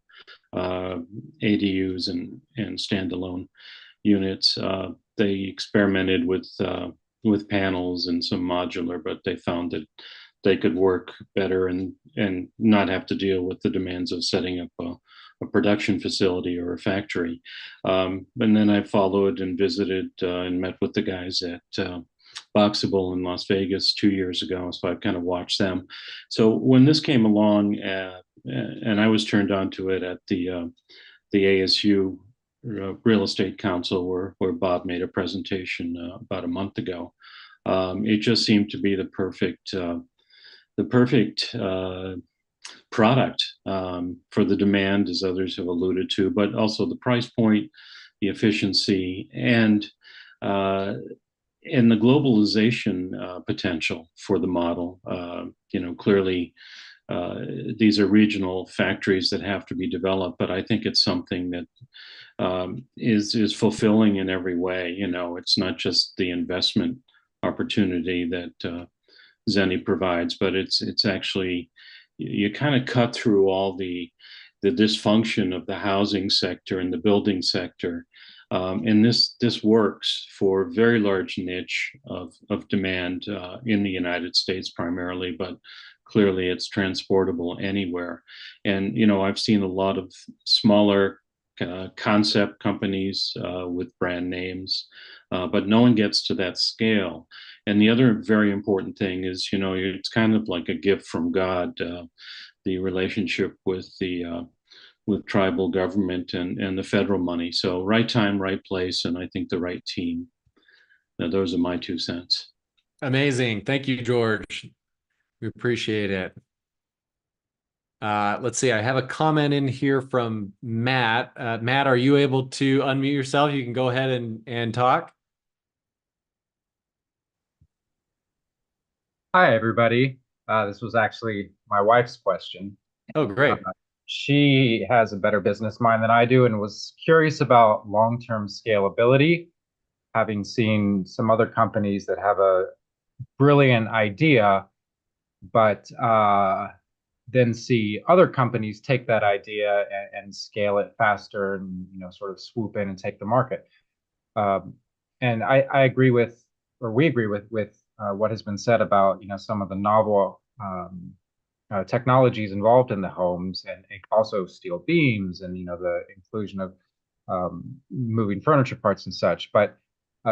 ADUs and standalone units. They experimented with panels and some modular, but they found that they could work better and not have to deal with the demands of setting up a production facility or a factory. And then I followed and visited and met with the guys at Boxable in Las Vegas 2 years ago. So I've kind of watched them. So when this came along, and I was turned on to it at the ASU Real Estate Council, where Bob made a presentation about a month ago. It just seemed to be the perfect product for the demand, as others have alluded to, but also the price point, the efficiency, and the globalization potential for the model. You know, clearly these are regional factories that have to be developed, but I think it's something that is fulfilling in every way. You know, it's not just the investment opportunity that Zenni provides, but it's actually, you kind of cut through all the dysfunction of the housing sector and the building sector. And this works for a very large niche of demand in the United States primarily, but clearly it's transportable anywhere. And you know, I've seen a lot of smaller concept companies with brand names, but no one gets to that scale. And the other very important thing is, you know, it's kind of like a gift from God, the relationship with tribal government and the federal money. So right time, right place, and I think the right team. those are my 2 cents. Amazing. Thank you, George. We appreciate it. Let's see. I have a comment in here from Matt. Matt, are you able to unmute yourself? You can go ahead and talk. Hi, everybody. This was actually my wife's question. Oh, great. She has a better business mind than I do and was curious about long-term scalability, having seen some other companies that have a brilliant idea, but then see other companies take that idea and scale it faster and, sort of swoop in and take the market. And I agree with, or we agree with what has been said about, some of the novel technologies involved in the homes, and also steel beams and, the inclusion of moving furniture parts and such. But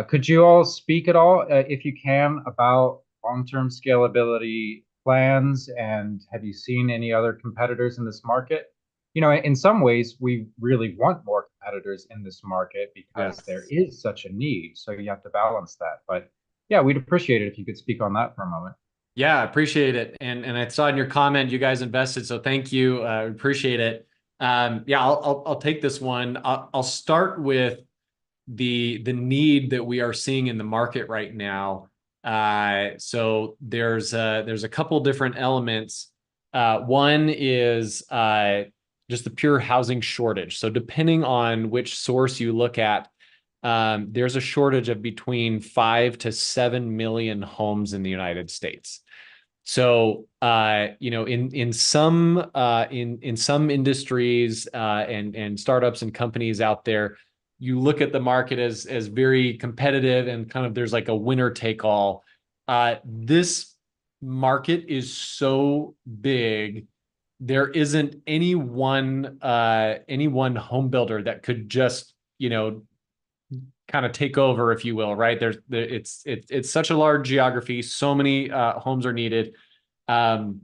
could you all speak at all, if you can, about long-term scalability plans, and have you seen any other competitors in this market? In some ways, we really want more competitors in this market because there is such a need. So you have to balance that. But yeah, we'd appreciate it if you could speak on that for a moment. Yeah, appreciate it. And I saw in your comment you guys invested, so thank you. Appreciate it. Yeah, I'll take this one. I'll start with the need that we are seeing in the market right now. So there's a couple different elements. One is just the pure housing shortage. So depending on which source you look at, there's a shortage of between 5 to 7 million homes in the United States. So in some industries and startups and companies out there, you look at the market as very competitive and kind of there's like a winner take all. This market is so big, there isn't any one home builder that could just kind of take over, if you will, right? It's such a large geography, so many homes are needed. So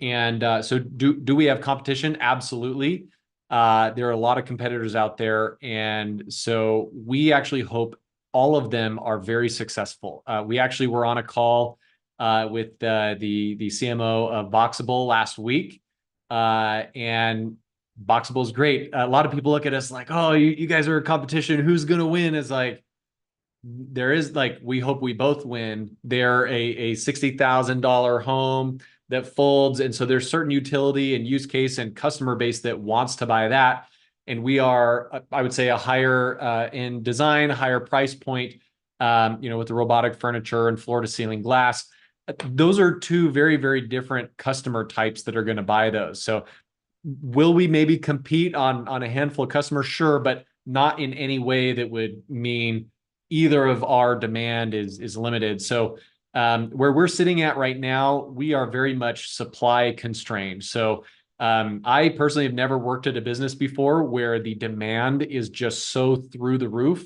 do we have competition? Absolutely. There are a lot of competitors out there, and so we actually hope all of them are very successful. We actually were on a call with the CMO of Boxable last week, and Boxable is great. A lot of people look at us like, oh, you guys are a competition. Who's going to win? It's like, we hope we both win. They're a $60,000 home that folds. And so there's certain utility and use case and customer base that wants to buy that. And we are, I would say, a higher in design, higher price point, with the robotic furniture and floor to ceiling glass. Those are two very, very different customer types that are going to buy those. So will we maybe compete on a handful of customers? Sure, but not in any way that would mean either of our demand is limited. So where we're sitting at right now, we are very much supply constrained. So I personally have never worked at a business before where the demand is just so through the roof.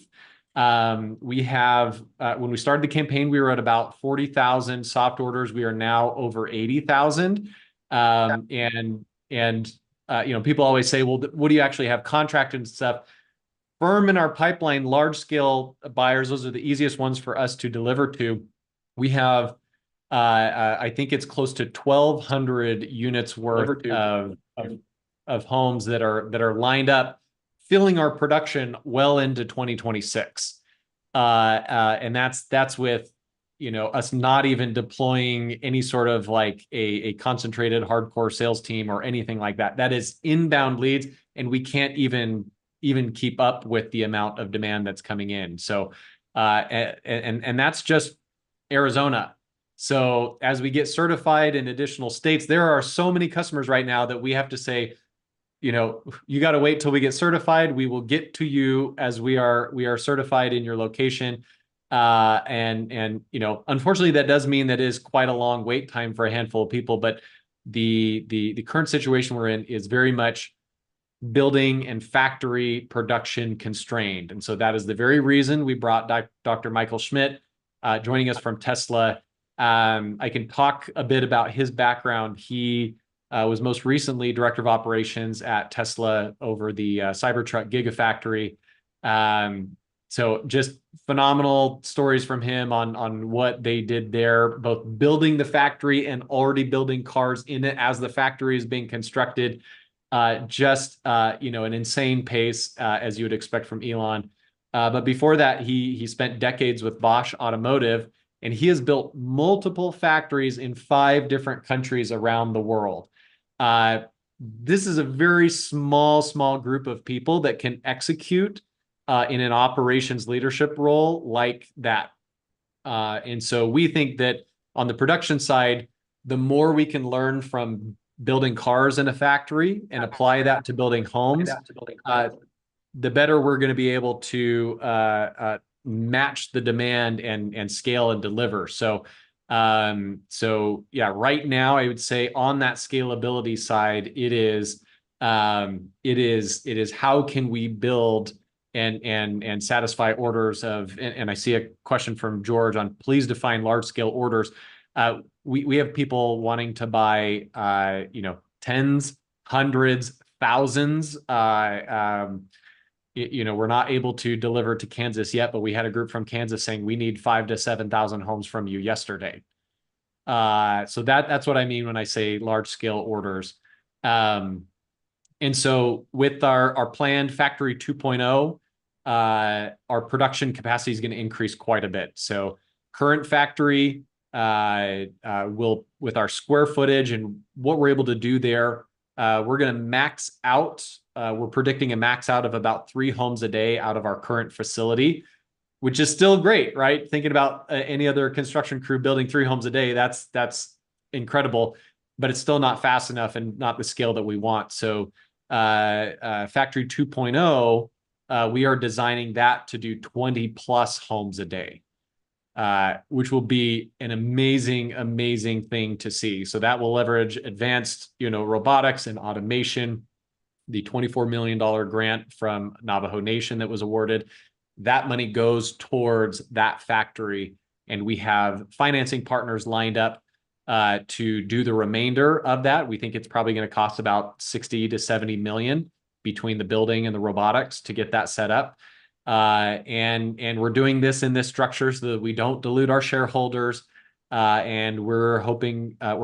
We have, when we started the campaign, we were at about 40,000 soft orders. We are now over 80,000. People always say, well, what do you actually have contracted and stuff? Firm in our pipeline, large scale buyers, those are the easiest ones for us to deliver to. We have, I think it's close to 1,200 units worth of homes that are lined up, filling our production well into 2026. And that's with, us not even deploying any sort of like a concentrated hardcore sales team or anything like that. That is inbound leads, and we can't even keep up with the amount of demand that's coming in. So, and that's just Arizona. So as we get certified in additional states, there are so many customers right now that we have to say, you got to wait till we get certified. We will get to you as we are certified in your location. Unfortunately, that does mean that is quite a long wait time for a handful of people, but the current situation we're in is very much building and factory production constrained. And so that is the very reason we brought Dr. Michael Schmidt joining us from Tesla. I can talk a bit about his background. He was most recently director of operations at Tesla over the Cybertruck Gigafactory. So just phenomenal stories from him on what they did there, both building the factory and already building cars in it as the factory is being constructed. An insane pace, as you would expect from Elon. But before that, he spent decades with Bosch Automotive, and he has built multiple factories in 5 different countries around the world. This is a very small group of people that can execute in an operations leadership role like that. And so we think that on the production side, the more we can learn from building cars in a factory and apply that to building homes, the better we're going to be able to match the demand and scale and deliver. So yeah, right now I would say on that scalability side, it is how can we build and satisfy orders of, and I see a question from George on please define large scale orders. We have people wanting to buy tens, hundreds, thousands. We're not able to deliver to Kansas yet, but we had a group from Kansas saying we need 5,000 to 7,000 homes from you yesterday. So that's what I mean when I say large scale orders. And so with our planned Factory 2.0, our production capacity is going to increase quite a bit. So current factory will, with our square footage and what we're able to do there, we're going to max out. We're predicting a max out of about 3 homes a day out of our current facility, which is still great, right? Thinking about any other construction crew building 3 homes a day, that's incredible, but it's still not fast enough and not the scale that we want. So Factory 2.0, we are designing that to do 20 plus homes a day, which will be an amazing thing to see. So that will leverage advanced, robotics and automation. The $24 million grant from Navajo Nation that was awarded, that money goes towards that factory. And we have financing partners lined up to do the remainder of that. We think it's probably going to cost about 60 to 70 million between the building and the robotics to get that set up. And we're doing this in this structure so that we don't dilute our shareholders. And we're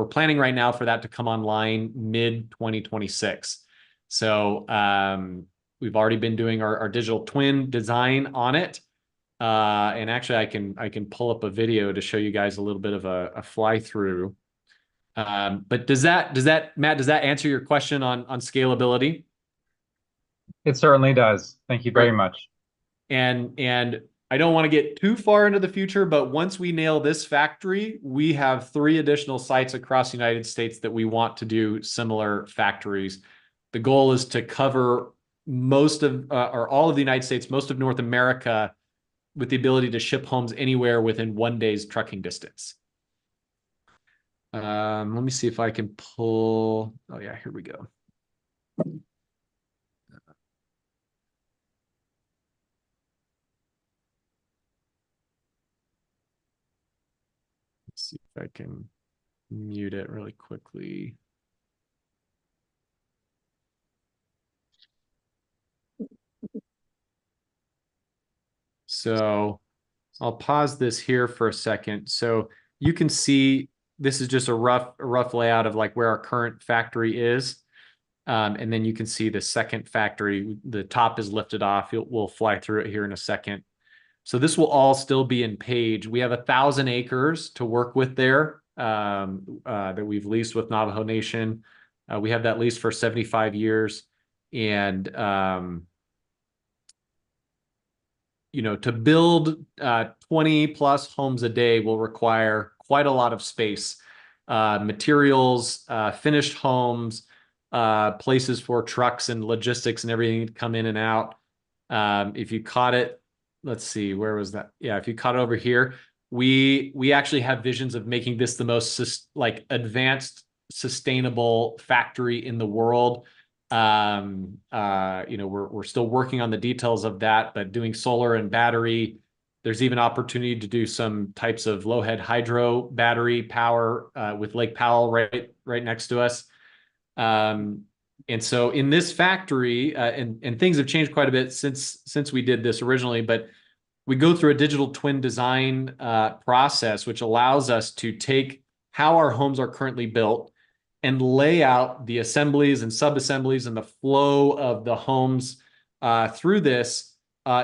planning right now for that to come online mid 2026. So we've already been doing our digital twin design on it. And actually I can pull up a video to show you guys a little bit of a fly through. But Matt, does that answer your question on scalability? It certainly does. Thank you very much. And I don't want to get too far into the future, but once we nail this factory, we have 3 additional sites across the United States that we want to do similar factories. The goal is to cover most of, or all of the United States, most of North America, with the ability to ship homes anywhere within 1 day's trucking distance. Let me see if I can pull. Oh yeah, here we go. Let's see if I can mute it really quickly. So I'll pause this here for a second. So you can see this is just a rough layout of like where our current factory is. And then you can see the second factory, the top is lifted off. We'll fly through it here in a second. So this will all still be in Page. We have 1,000 acres to work with there that we've leased with Navajo Nation. We have that leased for 75 years. And to build 20 plus homes a day will require quite a lot of space, materials, finished homes, places for trucks and logistics and everything to come in and out. If you caught it, let's see, where was that? Yeah, if you caught it over here, we actually have visions of making this the most advanced, sustainable factory in the world. We're still working on the details of that, but doing solar and battery, there's even opportunity to do some types of low head hydro battery power with Lake Powell right next to us. And so in this factory, and things have changed quite a bit since we did this originally, but we go through a digital twin design process, which allows us to take how our homes are currently built and lay out the assemblies and sub-assemblies and the flow of the homes through this,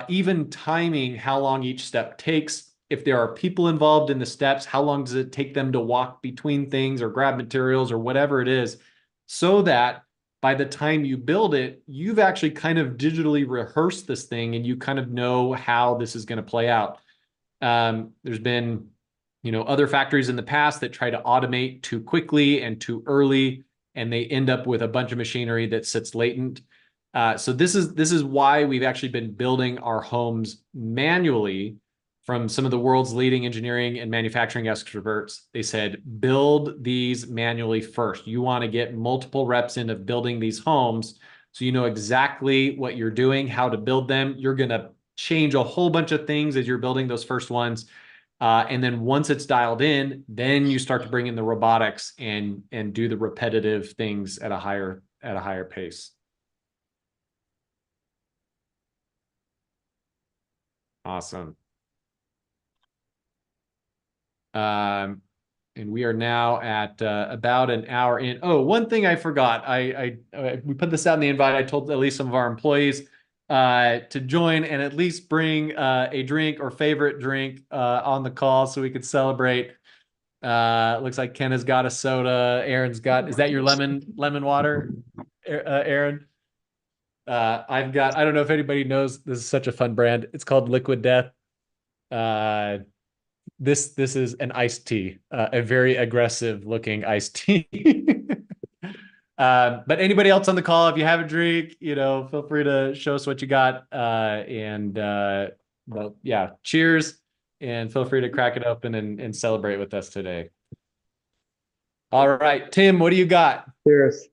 even timing how long each step takes. If there are people involved in the steps, how long does it take them to walk between things or grab materials or whatever it is, so that by the time you build it, you've actually kind of digitally rehearsed this thing and you kind of know how this is going to play out. There's been, other factories in the past that try to automate too quickly and too early, and they end up with a bunch of machinery that sits latent. So this is why we've actually been building our homes manually from some of the world's leading engineering and manufacturing experts. They said, build these manually first. You want to get multiple reps into building these homes so you know exactly what you're doing, how to build them. You're going to change a whole bunch of things as you're building those first ones. And then once it's dialed in, then you start to bring in the robotics and do the repetitive things at a higher pace. Awesome. And we are now at about an hour in. Oh, one thing I forgot. We put this out in the invite. I told at least some of our employees to join and at least bring a drink or favorite drink on the call so we could celebrate. Looks like Ken has got a soda. Aaron's got, is that your lemon water, Aaron? I've got, I don't know if anybody knows, this is such a fun brand. It's called Liquid Death. This is an iced tea, a very aggressive looking iced tea. But anybody else on the call, if you have a drink, feel free to show us what you got. Well, yeah, cheers, and feel free to crack it open and celebrate with us today. All right, Tim, what do you got? Cheers.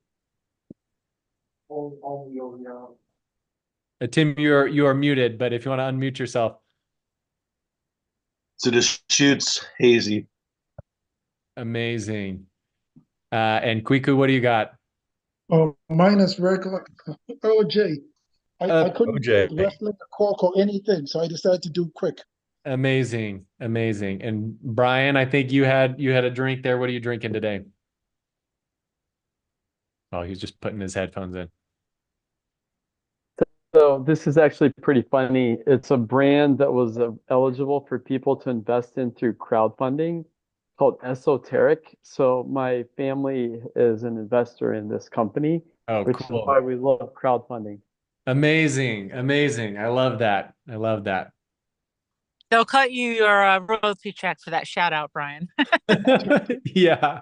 Tim, you are muted, but if you want to unmute yourself. So just shoots hazy. Amazing. And Kwiku, what do you got? Mine is regular OJ. I couldn't OJ. do wrestling, a cork, or anything, so I decided to do quick. Amazing. And Brian, I think you had a drink there. What are you drinking today? Oh, he's just putting his headphones in. So this is actually pretty funny. It's a brand that was eligible for people to invest in through crowdfunding called Esoteric. So my family is an investor in this company, which is why we love crowdfunding. Amazing. I love that. They'll cut you your royalty check for that shout out, Brian. Yeah.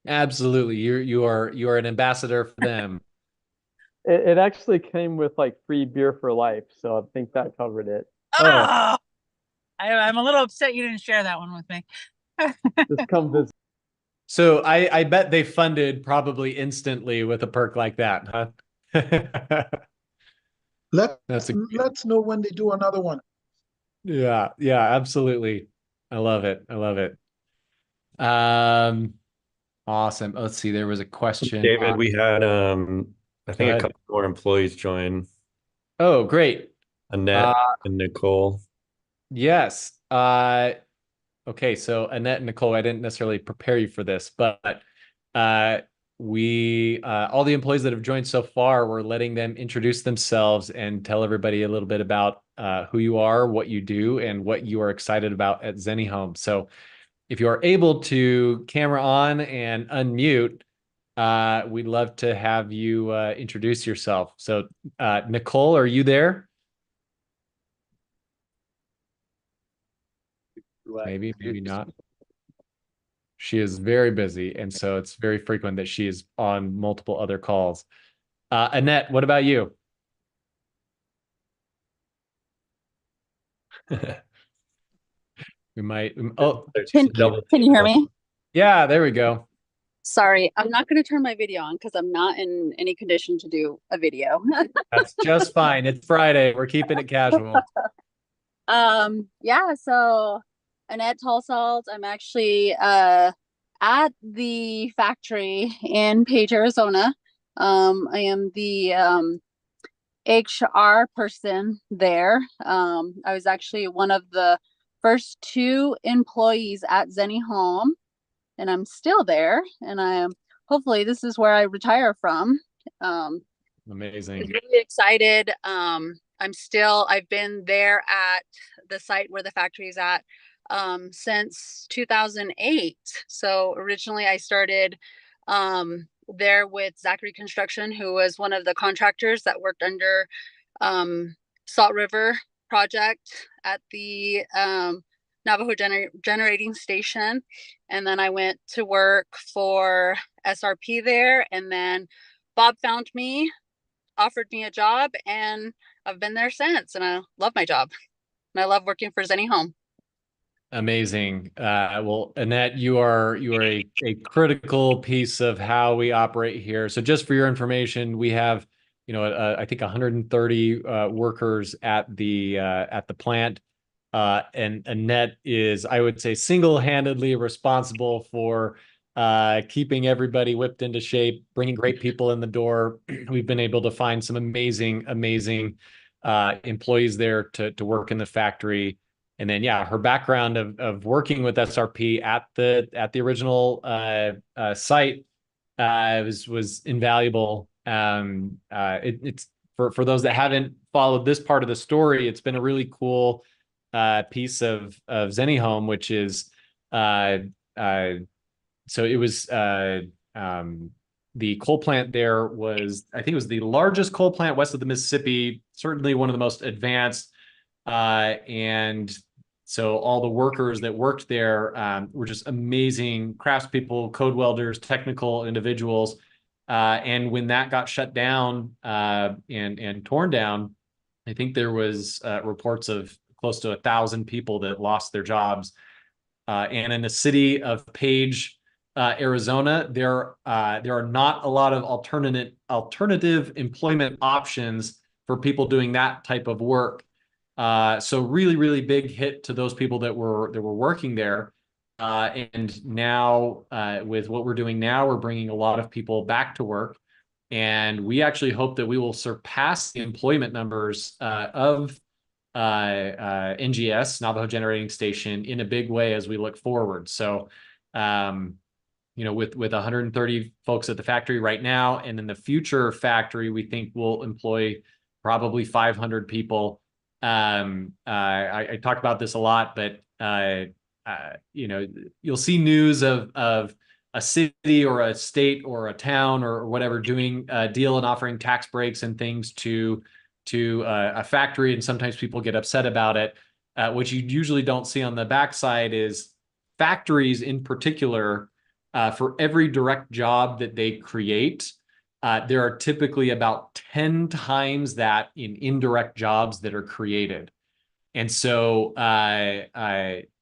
Absolutely. You are an ambassador for them. It actually came with like free beer for life, so I think that covered it. Oh, I'm a little upset you didn't share that one with me. Just come visit. So I bet they funded probably instantly with a perk like that, huh? Let's know when they do another one. Yeah, absolutely. I love it. Awesome. Let's see. There was a question. David, we had I think a couple more employees join. Oh, great. Annette and Nicole. Yes. Okay, so Annette and Nicole, I didn't necessarily prepare you for this, but we all the employees that have joined so far, we're letting them introduce themselves and tell everybody a little bit about who you are, what you do, and what you are excited about at ZenniHome. So if you are able to camera on and unmute, we'd love to have you introduce yourself. So Nicole, are you there? Maybe not. She is very busy, and so it's very frequent that she is on multiple other calls. Annette, what about you? We might. Oh, can you hear me? Yeah, there we go. Sorry, I'm not going to turn my video on because I'm not in any condition to do a video. That's just fine. It's Friday. We're keeping it casual. Yeah, so Annette Tallsalt. I'm actually at the factory in Page, Arizona. I am the HR person there. I was actually one of the first 2 employees at ZenniHome, and I'm still there. And I am hopefully this is where I retire from. Amazing. Really excited. I've been there at the site where the factory is at since 2008. So originally I started there with Zachary Construction, who was one of the contractors that worked under Salt River project at the Navajo generating station. And then I went to work for SRP there. And then Bob found me, offered me a job, and I've been there since. And I love my job. And I love working for ZenniHome. Amazing. Well, Annette, you are a critical piece of how we operate here. So just for your information, we have, I think 130 workers at the plant. And Annette is, I would say, single-handedly responsible for keeping everybody whipped into shape, bringing great people in the door. We've been able to find some amazing employees there to work in the factory. And then, yeah, her background of working with SRP at the original site was invaluable. It's for those that haven't followed this part of the story, it's been a really cool piece of ZenniHome, which is so it was the coal plant there was, I think it was the largest coal plant west of the Mississippi, certainly one of the most advanced. And so all the workers that worked there were just amazing craftspeople, code welders, technical individuals. And when that got shut down and torn down, I think there was reports of close to 1,000 people that lost their jobs. And in the city of Page, Arizona, there are not a lot of alternative employment options for people doing that type of work. So really big hit to those people that were working there. And now with what we're doing now, we're bringing a lot of people back to work. And we actually hope that we will surpass the employment numbers of NGS, Navajo Generating Station, in a big way as we look forward. So, with 130 folks at the factory right now, and in the future factory, we think we'll employ probably 500 people. I talk about this a lot, but you'll see news of a city or a state or a town or whatever doing a deal and offering tax breaks and things to a factory, and sometimes people get upset about it. What you usually don't see on the backside is factories in particular, for every direct job that they create, there are typically about 10 times that in indirect jobs that are created. And so,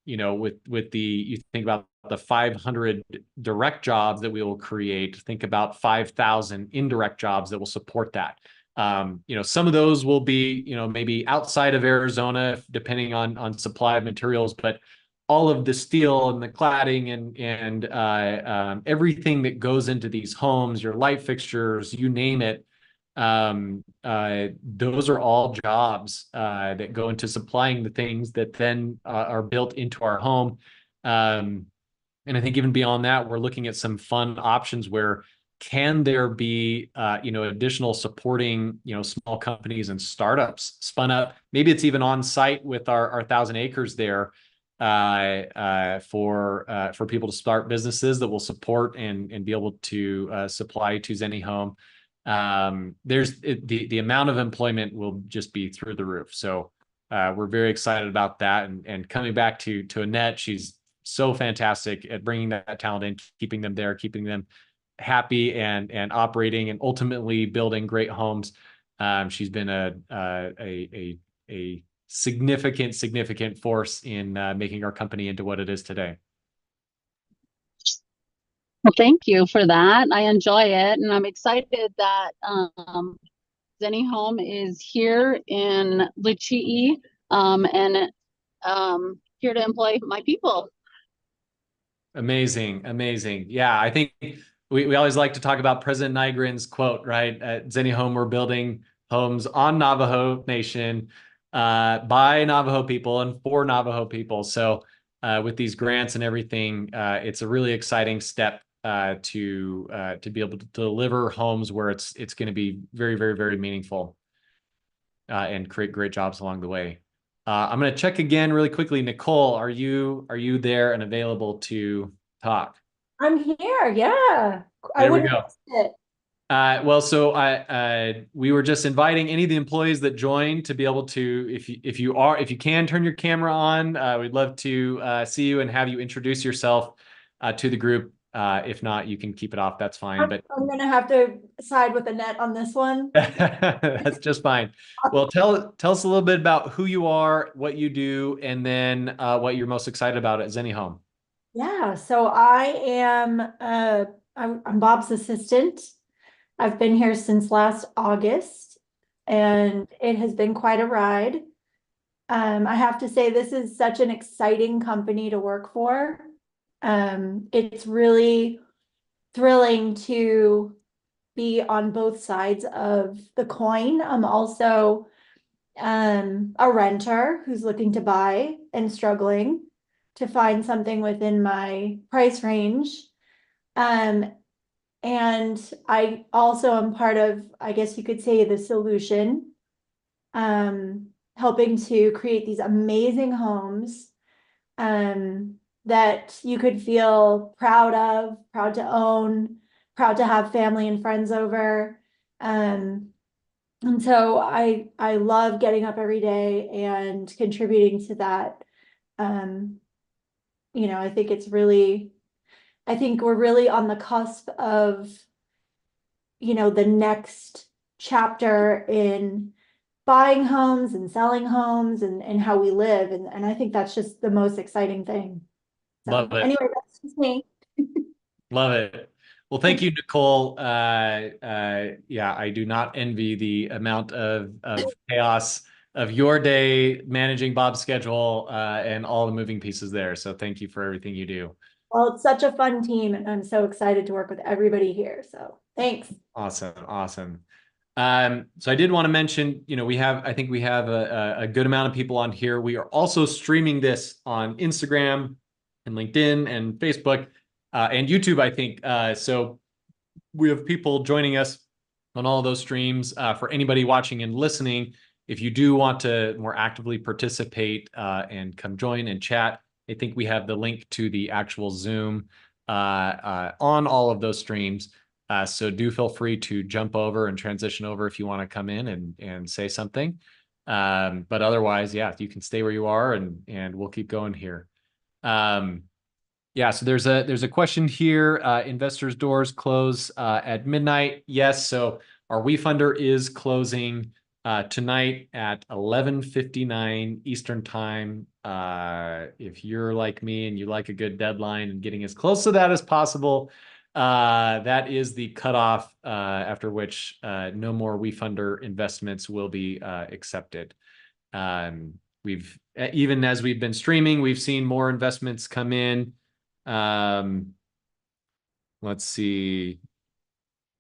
you think about the 500 direct jobs that we will create, think about 5,000 indirect jobs that will support that. Some of those will be, maybe outside of Arizona, depending on supply of materials, but all of the steel and the cladding and everything that goes into these homes, your light fixtures, you name it, those are all jobs that go into supplying the things that then are built into our home. And I think even beyond that, we're looking at some fun options where can there be, additional supporting, small companies and startups spun up. Maybe it's even on site with our 1,000 acres there for people to start businesses that will support and be able to supply to ZenniHome. The amount of employment will just be through the roof. So we're very excited about that. And coming back to Annette, she's so fantastic at bringing that talent in, keeping them there, keeping them happy and operating and ultimately building great homes. She's been a significant force in making our company into what it is today. Well, thank you for that. I enjoy it, and I'm excited that ZenniHome is here in Luchii, and here to employ my people. Amazing. Yeah, I think we always like to talk about President Nygren's quote, right? At ZenniHome, we're building homes on Navajo Nation by Navajo people and for Navajo people. So with these grants and everything, it's a really exciting step to be able to deliver homes where it's going to be very, very, very meaningful and create great jobs along the way. I'm going to check again really quickly. Nicole, are you there and available to talk? I'm here. Yeah. There we go. Well, so we were just inviting any of the employees that joined to be able to, if you can turn your camera on, we'd love to see you and have you introduce yourself to the group. If not, you can keep it off. That's fine. But I'm gonna have to side with Annette on this one. that's just fine. Well, tell us a little bit about who you are, what you do, and then what you're most excited about at ZenniHome. Yeah, so I am I'm Bob's assistant. I've been here since last August, and it has been quite a ride. I have to say this is such an exciting company to work for. It's really thrilling to be on both sides of the coin. I'm also a renter who's looking to buy and struggling to find something within my price range. And I also am part of, I guess you could say, the solution, helping to create these amazing homes that you could feel proud of, proud to own, proud to have family and friends over. And so I love getting up every day and contributing to that. I think we're really on the cusp of, the next chapter in buying homes and selling homes and how we live. And I think that's just the most exciting thing. So, Love it. Anyway, that's just me. Love it. Well, thank you, Nicole. Yeah, I do not envy the amount of chaos of your day managing Bob's schedule and all the moving pieces there. So thank you for everything you do. Well, it's such a fun team, and I'm so excited to work with everybody here. So thanks. Awesome. So I did want to mention, I think we have a good amount of people on here. We are also streaming this on Instagram and LinkedIn and Facebook and YouTube, I think. So we have people joining us on all those streams. For anybody watching and listening, if you do want to more actively participate and come join and chat, I think we have the link to the actual Zoom on all of those streams. So do feel free to jump over and transition over if you want to come in and say something. But otherwise, yeah, you can stay where you are and we'll keep going here. Yeah, so there's a question here. Investors' doors close at midnight. Yes, so our Wefunder is closing tonight at 11:59 Eastern time. If you're like me and you like a good deadline and getting as close to that as possible, that is the cutoff after which no more Wefunder investments will be accepted. Even as we've been streaming, we've seen more investments come in. Let's see.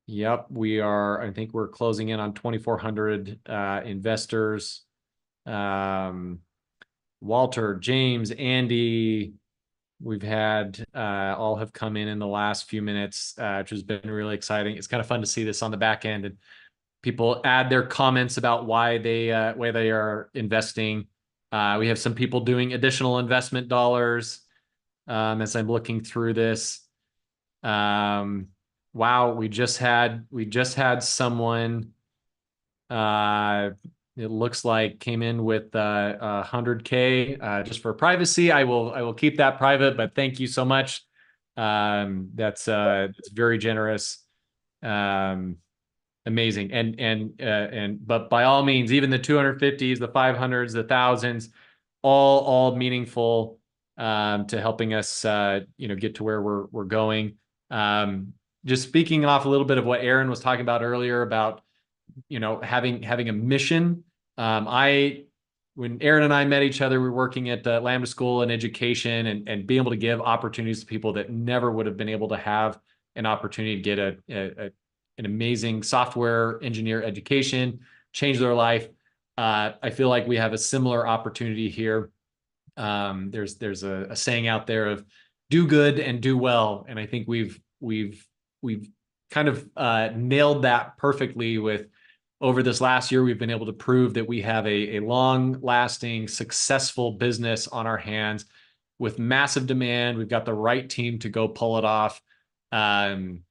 Yep, I think we're closing in on 2,400 investors. Walter, James, Andy, we've had all have come in the last few minutes, which has been really exciting. It's kind of fun to see this on the back end and people add their comments about why they are investing. We have some people doing additional investment dollars as I'm looking through this. Wow, we just had someone it looks like came in with 100K just for privacy. I will keep that private, but thank you so much. That's very generous. Amazing. But by all means, even the 250s, the 500s, the thousands, all meaningful to helping us get to where we're going. Just speaking off a little bit of what Aaron was talking about earlier about having a mission. When Aaron and I met each other, we were working at Lambda School and education and being able to give opportunities to people that never would have been able to have an opportunity to get an amazing software engineer education, change their life. I feel like we have a similar opportunity here. There's a saying out there of do good and do well, and I think we've kind of nailed that perfectly with over this last year. We've been able to prove that we have a long-lasting, successful business on our hands with massive demand. We've got the right team to go pull it off, and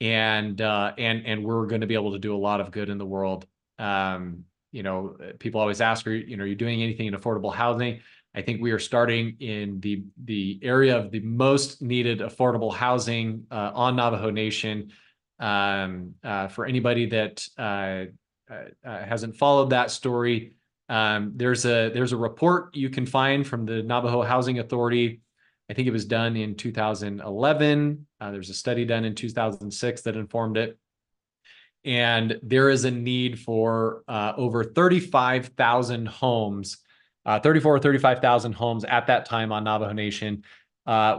we're going to be able to do a lot of good in the world. People always ask, are you doing anything in affordable housing? I think we are starting in the area of the most needed affordable housing on Navajo Nation. For anybody that hasn't followed that story, there's a report you can find from the Navajo Housing Authority. I think it was done in 2011. There's a study done in 2006 that informed it. And there is a need for over 35,000 homes, 34 or 35,000 homes at that time on Navajo Nation,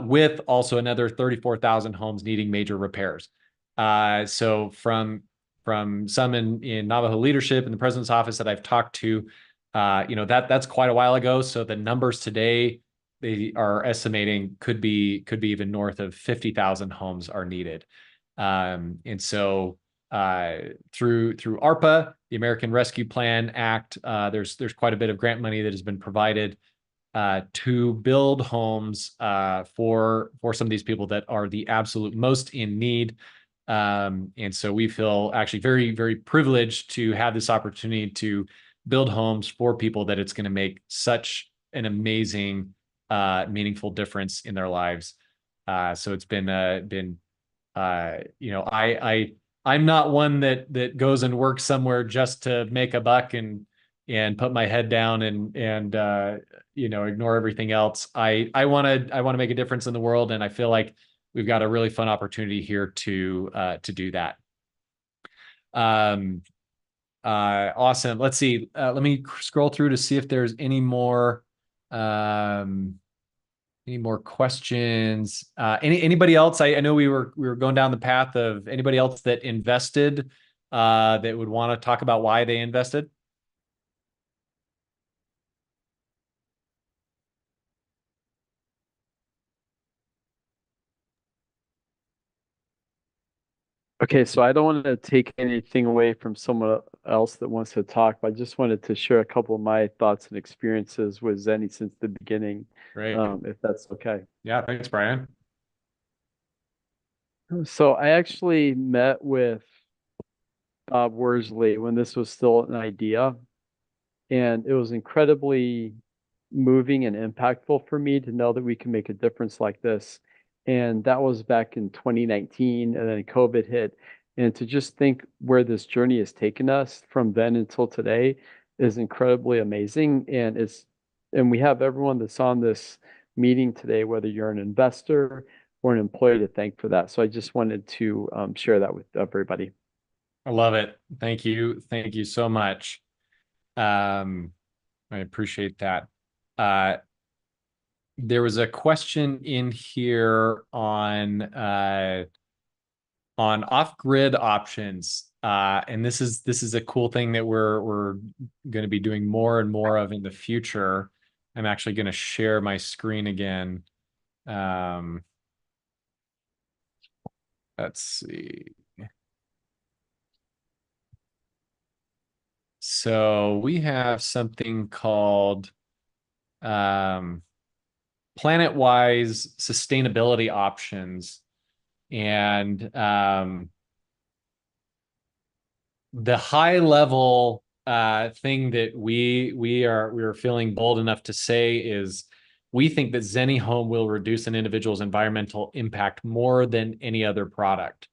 with also another 34,000 homes needing major repairs. So from some in Navajo leadership in the president's office that I've talked to, that's quite a while ago. So the numbers today, they are estimating could be even north of 50,000 homes are needed. And so through ARPA, the American Rescue Plan Act, there's quite a bit of grant money that has been provided to build homes for some of these people that are the absolute most in need. And so we feel actually very, very privileged to have this opportunity to build homes for people that it's going to make such an amazing, meaningful difference in their lives. So it's been I'm not one that goes and works somewhere just to make a buck and put my head down and ignore everything else. I want to make a difference in the world, and I feel like we've got a really fun opportunity here to do that. Awesome. Let's see. Let me scroll through to see if there's any more questions. Anybody else? I know we were going down the path of anybody else that invested that would want to talk about why they invested. Okay, so I don't want to take anything away from someone else that wants to talk, but I just wanted to share a couple of my thoughts and experiences with Zenni since the beginning. Great. If that's okay. Yeah, thanks, Brian. So I actually met with Bob Worsley when this was still an idea, and it was incredibly moving and impactful for me to know that we can make a difference like this. And that was back in 2019, and then COVID hit. And to just think where this journey has taken us from then until today is incredibly amazing. And we have everyone that's on this meeting today, whether you're an investor or an employee, to thank for that. So I just wanted to share that with everybody. I love it. Thank you. Thank you so much. I appreciate that. There was a question in here on off-grid options, and this is a cool thing that we're going to be doing more and more of in the future. I'm actually going to share my screen again. Let's see. So we have something called planet-wise sustainability options. And the high level thing that we are feeling bold enough to say is we think that ZenniHome will reduce an individual's environmental impact more than any other product.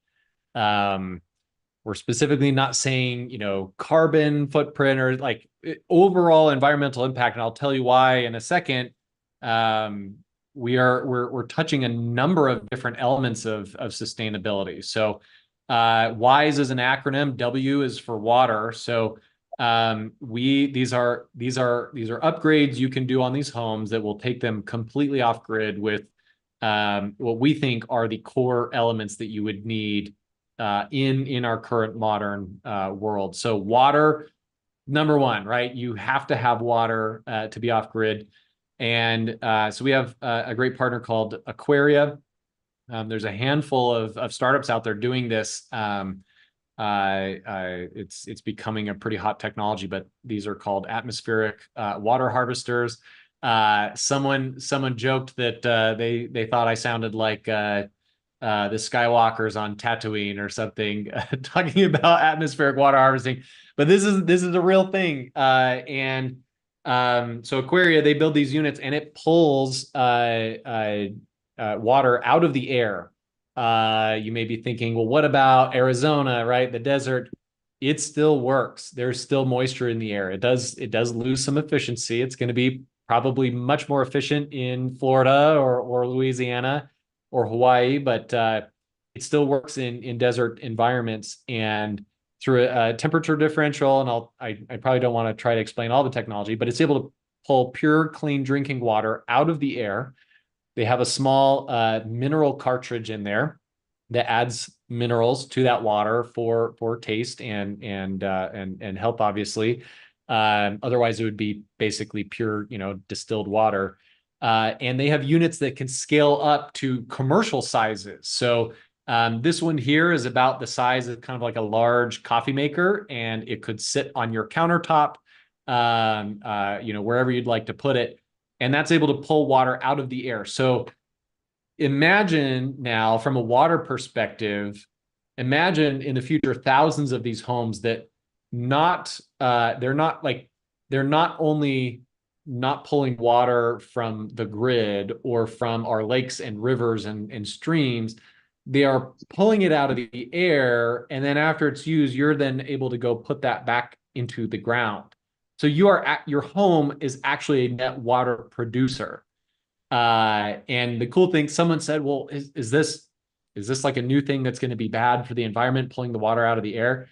We're specifically not saying, carbon footprint or like overall environmental impact. And I'll tell you why in a second. We're touching a number of different elements of sustainability. So WISE is an acronym. W is for water. So these are upgrades you can do on these homes that will take them completely off grid with what we think are the core elements that you would need in our current modern world. So water, number one, right? You have to have water to be off grid. And so we have a great partner called Aquaria. There's a handful of startups out there doing this. It's becoming a pretty hot technology, but these are called atmospheric water harvesters. Someone joked that they thought I sounded like the Skywalkers on Tatooine or something, talking about atmospheric water harvesting. But this is a real thing. So Aquaria, they build these units and it pulls water out of the air. You may be thinking, well, what about Arizona, right? The desert. It still works. There's still moisture in the air. It does lose some efficiency. It's going to be probably much more efficient in Florida or Louisiana or Hawaii, but it still works in desert environments. And through a temperature differential, and I probably don't want to try to explain all the technology, but it's able to pull pure, clean drinking water out of the air. They have a small mineral cartridge in there that adds minerals to that water for taste and health, obviously. Otherwise, it would be basically pure, distilled water. And they have units that can scale up to commercial sizes. So this one here is about the size of kind of like a large coffee maker, and it could sit on your countertop, wherever you'd like to put it. And that's able to pull water out of the air. So imagine now, from a water perspective, imagine in the future thousands of these homes that they're not only not pulling water from the grid or from our lakes and rivers and streams, they are pulling it out of the air, and then after it's used, you're then able to go put that back into the ground. So your home is actually a net water producer. And the cool thing, someone said, well, is this like a new thing that's going to be bad for the environment, pulling the water out of the air?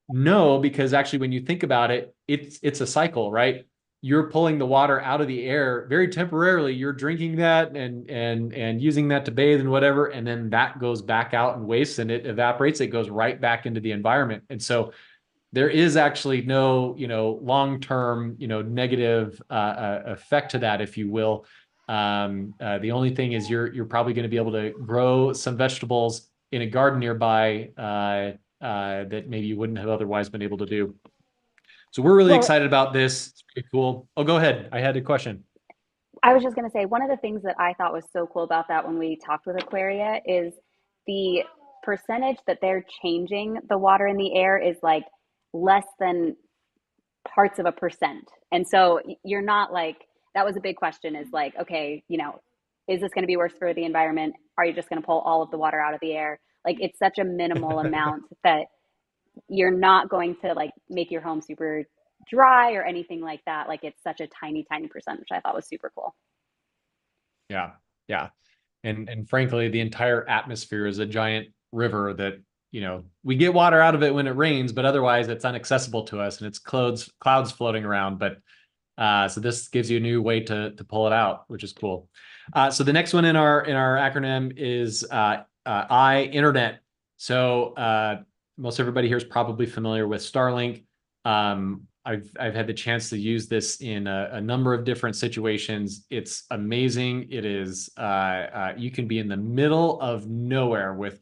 No, because actually when you think about it, it's a cycle, right? You're pulling the water out of the air very temporarily. You're drinking that and using that to bathe and whatever, and then that goes back out and wastes, and it evaporates. It goes right back into the environment. And so there is actually no, long-term, negative effect to that, if you will. The only thing is you're probably going to be able to grow some vegetables in a garden nearby that maybe you wouldn't have otherwise been able to do. So we're really excited about this. It's pretty cool. Oh, go ahead. I had a question. I was just going to say, one of the things that I thought was so cool about that when we talked with Aquaria is the percentage that they're changing the water in the air is like less than parts of a percent. And so you're not like, that was a big question, is like, okay, is this going to be worse for the environment? Are you just going to pull all of the water out of the air? Like, it's such a minimal amount that you're not going to like make your home super dry or anything like that. Like, it's such a tiny, tiny percent, which I thought was super cool. Yeah. Yeah. And frankly, the entire atmosphere is a giant river that, we get water out of it when it rains, but otherwise it's inaccessible to us, and it's clouds floating around. But so this gives you a new way to pull it out, which is cool. So the next one in our acronym is Internet. So most everybody here is probably familiar with Starlink. I've had the chance to use this in a number of different situations. It's amazing. It is you can be in the middle of nowhere with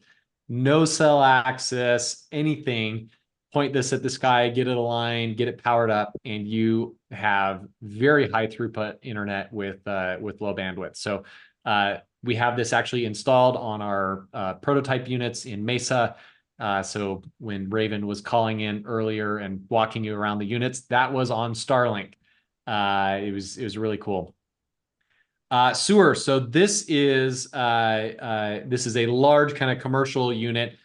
no cell access, anything, point this at the sky, get it aligned, get it powered up, and you have very high throughput internet with low bandwidth. So we have this actually installed on our prototype units in Mesa. So when Raven was calling in earlier and walking you around the units, that was on Starlink. It was really cool. Sewer. So this is a large kind of commercial unit.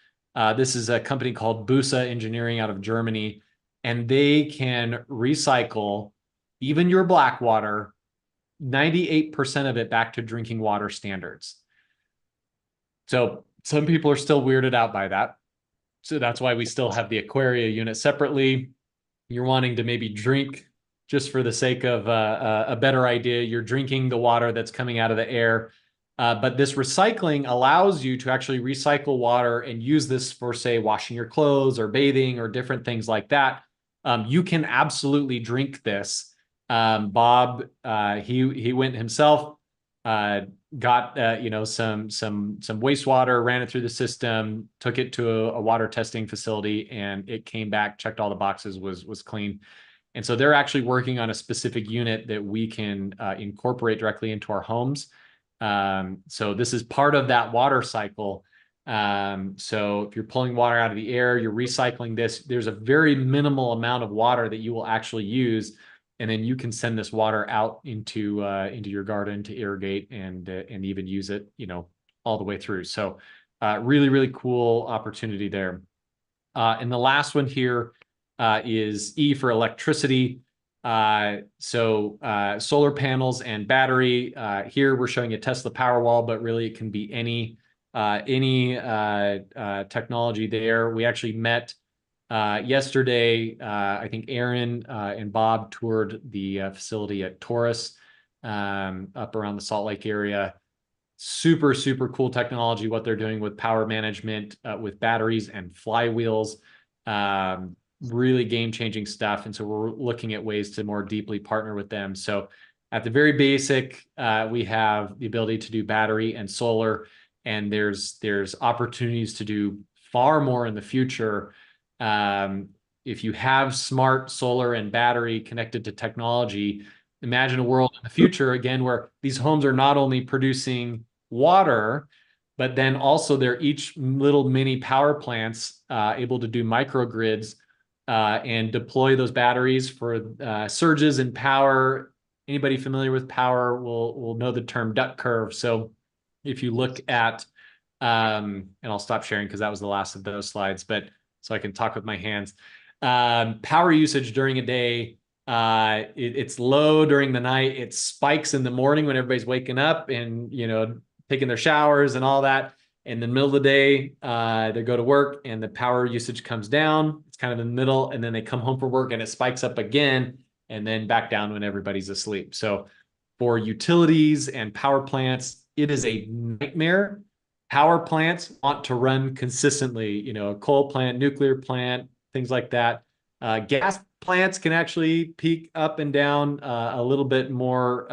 This is a company called Busa Engineering out of Germany, and they can recycle even your black water, 98% of it back to drinking water standards. So some people are still weirded out by that. So that's why we still have the Aquaria unit separately. You're wanting to maybe drink just for the sake of a better idea. You're drinking the water that's coming out of the air. But this recycling allows you to actually recycle water and use this for, say, washing your clothes or bathing or different things like that. You can absolutely drink this. Bob, he went himself, got some wastewater, ran it through the system, took it to a water testing facility, and it came back, checked all the boxes, was clean. And so they're actually working on a specific unit that we can incorporate directly into our homes. So this is part of that water cycle. So if you're pulling water out of the air, you're recycling this, there's a very minimal amount of water that you will actually use. And then you can send this water out into your garden to irrigate and even use it, all the way through. So really, really cool opportunity there. And the last one here is E for electricity. So solar panels and battery. Here we're showing a Tesla Powerwall, but really it can be any technology there. We actually met yesterday. I think Aaron and Bob toured the facility at Taurus up around the Salt Lake area. Super, super cool technology, what they're doing with power management, with batteries and flywheels. Really game-changing stuff. And so we're looking at ways to more deeply partner with them. So at the very basic, we have the ability to do battery and solar, and there's opportunities to do far more in the future. If you have smart solar and battery connected to technology, imagine a world in the future, again, where these homes are not only producing water, but then also they're each little mini power plants able to do microgrids and deploy those batteries for surges in power. Anybody familiar with power will know the term duck curve. So if you look at, and I'll stop sharing because that was the last of those slides, but so I can talk with my hands. Power usage during a day, it's low during the night. It spikes in the morning when everybody's waking up and, taking their showers and all that. In the middle of the day, they go to work and the power usage comes down. It's kind of in the middle, and then they come home from work and it spikes up again and then back down when everybody's asleep. So for utilities and power plants, it is a nightmare. Power plants want to run consistently, a coal plant, nuclear plant, things like that. Gas plants can actually peak up and down a little bit more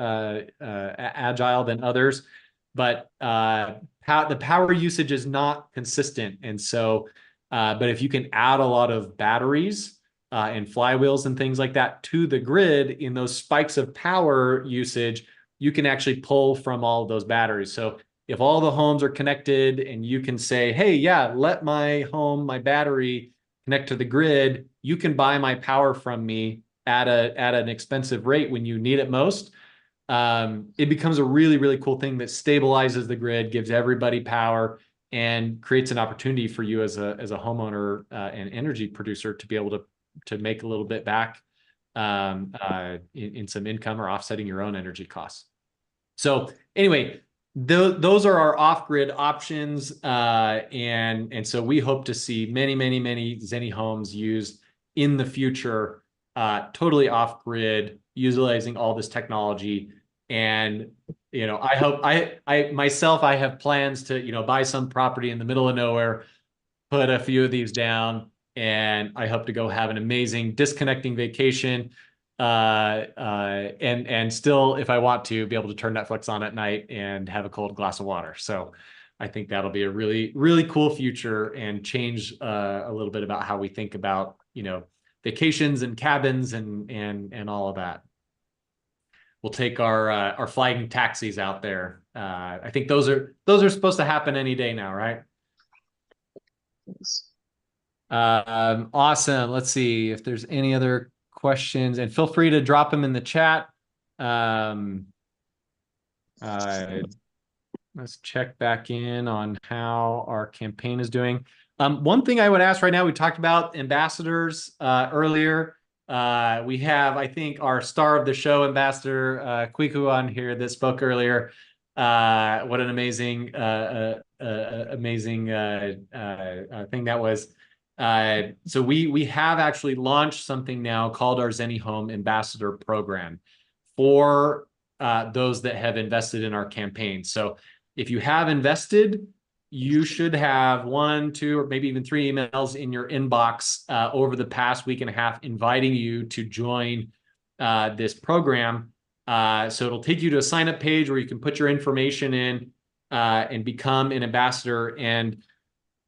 agile than others, but the power usage is not consistent. And so, but if you can add a lot of batteries and flywheels and things like that to the grid in those spikes of power usage, you can actually pull from all of those batteries. So if all the homes are connected and you can say, hey, yeah, let my home, my battery connect to the grid, you can buy my power from me at an expensive rate when you need it most. It becomes a really, really cool thing that stabilizes the grid, gives everybody power, and creates an opportunity for you as a homeowner and energy producer to be able to make a little bit back in some income or offsetting your own energy costs. So anyway, those are our off-grid options, and so we hope to see many, many, many ZenniHomes used in the future, totally off-grid, utilizing all this technology. And I hope I myself have plans to buy some property in the middle of nowhere, put a few of these down, and I hope to go have an amazing disconnecting vacation. And still, if I want to, be able to turn Netflix on at night and have a cold glass of water. So I think that'll be a really, really cool future and change a little bit about how we think about, vacations and cabins and all of that. We'll take our flying taxis out there. I think those are supposed to happen any day now, right? Awesome. Let's see if there's any other questions, and feel free to drop them in the chat. Let's check back in on how our campaign is doing. One thing I would ask right now, we talked about ambassadors earlier. We have, I think, our star of the show, Ambassador Kwiku, on here that spoke earlier. What an amazing thing that was. So we have actually launched something now called our ZenniHome Ambassador Program for those that have invested in our campaign. So if you have invested, you should have 1, 2, or maybe even 3 emails in your inbox over the past week and a half inviting you to join this program. So it'll take you to a sign-up page where you can put your information in and become an ambassador. And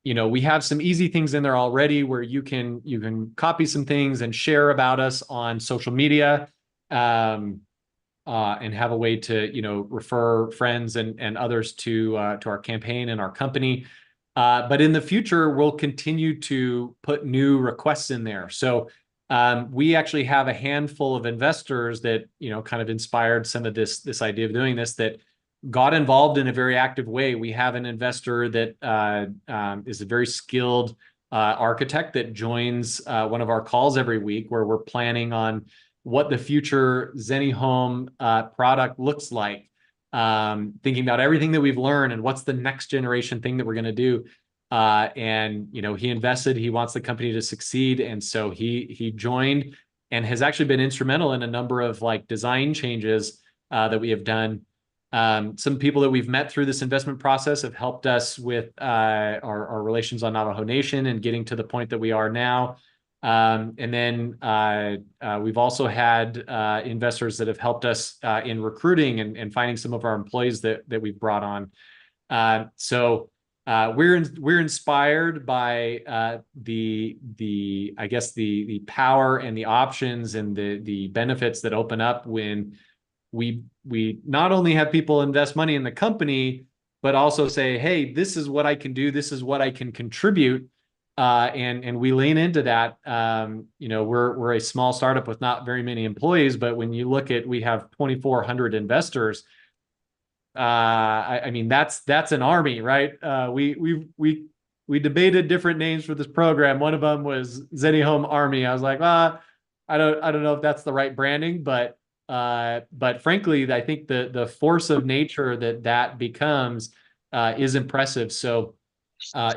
we have some easy things in there already where you can copy some things and share about us on social media, and have a way to refer friends and others to our campaign and our company. But in the future, we'll continue to put new requests in there. So we actually have a handful of investors that kind of inspired some of this idea of doing this, that got involved in a very active way. We have an investor that is a very skilled architect that joins one of our calls every week, where we're planning on what the future ZenniHome product looks like, thinking about everything that we've learned and what's the next generation thing that we're going to do. And he invested. He wants the company to succeed, and so he joined and has actually been instrumental in a number of design changes that we have done. Some people that we've met through this investment process have helped us with our relations on Navajo Nation and getting to the point that we are now. And then we've also had investors that have helped us in recruiting and finding some of our employees that we've brought on. So we're inspired by I guess the power and the options and the benefits that open up when we not only have people invest money in the company, but also say, hey, this is what I can do, this is what I can contribute, and we lean into that. We're a small startup with not very many employees, but when you look at, we have 2,400 investors. I mean, that's an army, right? We debated different names for this program. One of them was ZenniHome Army. I was like, I don't know if that's the right branding, but frankly, I think the force of nature that becomes is impressive. So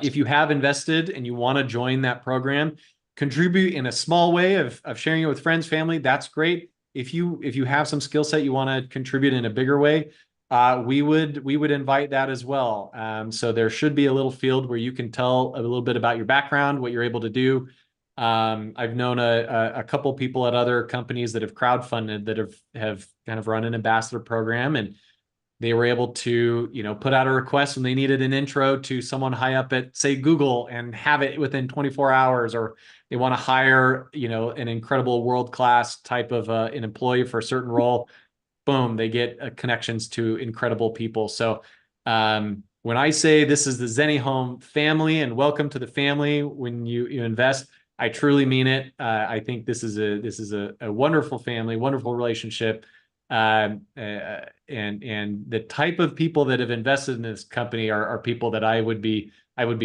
if you have invested and you want to join that program, contribute in a small way of sharing it with friends, family, that's great. If you have some skill set you want to contribute in a bigger way, we would invite that as well. So there should be a little field where you can tell a little bit about your background, what you're able to do. I've known a couple people at other companies that have crowdfunded that have kind of run an ambassador program, and they were able to put out a request when they needed an intro to someone high up at, say, Google, and have it within 24 hours, or they want to hire an incredible world-class type of an employee for a certain role. Boom, they get connections to incredible people. So when I say this is the ZenniHome family and welcome to the family when you invest, I truly mean it. I think this is a wonderful family, wonderful relationship, and the type of people that have invested in this company are people that I would be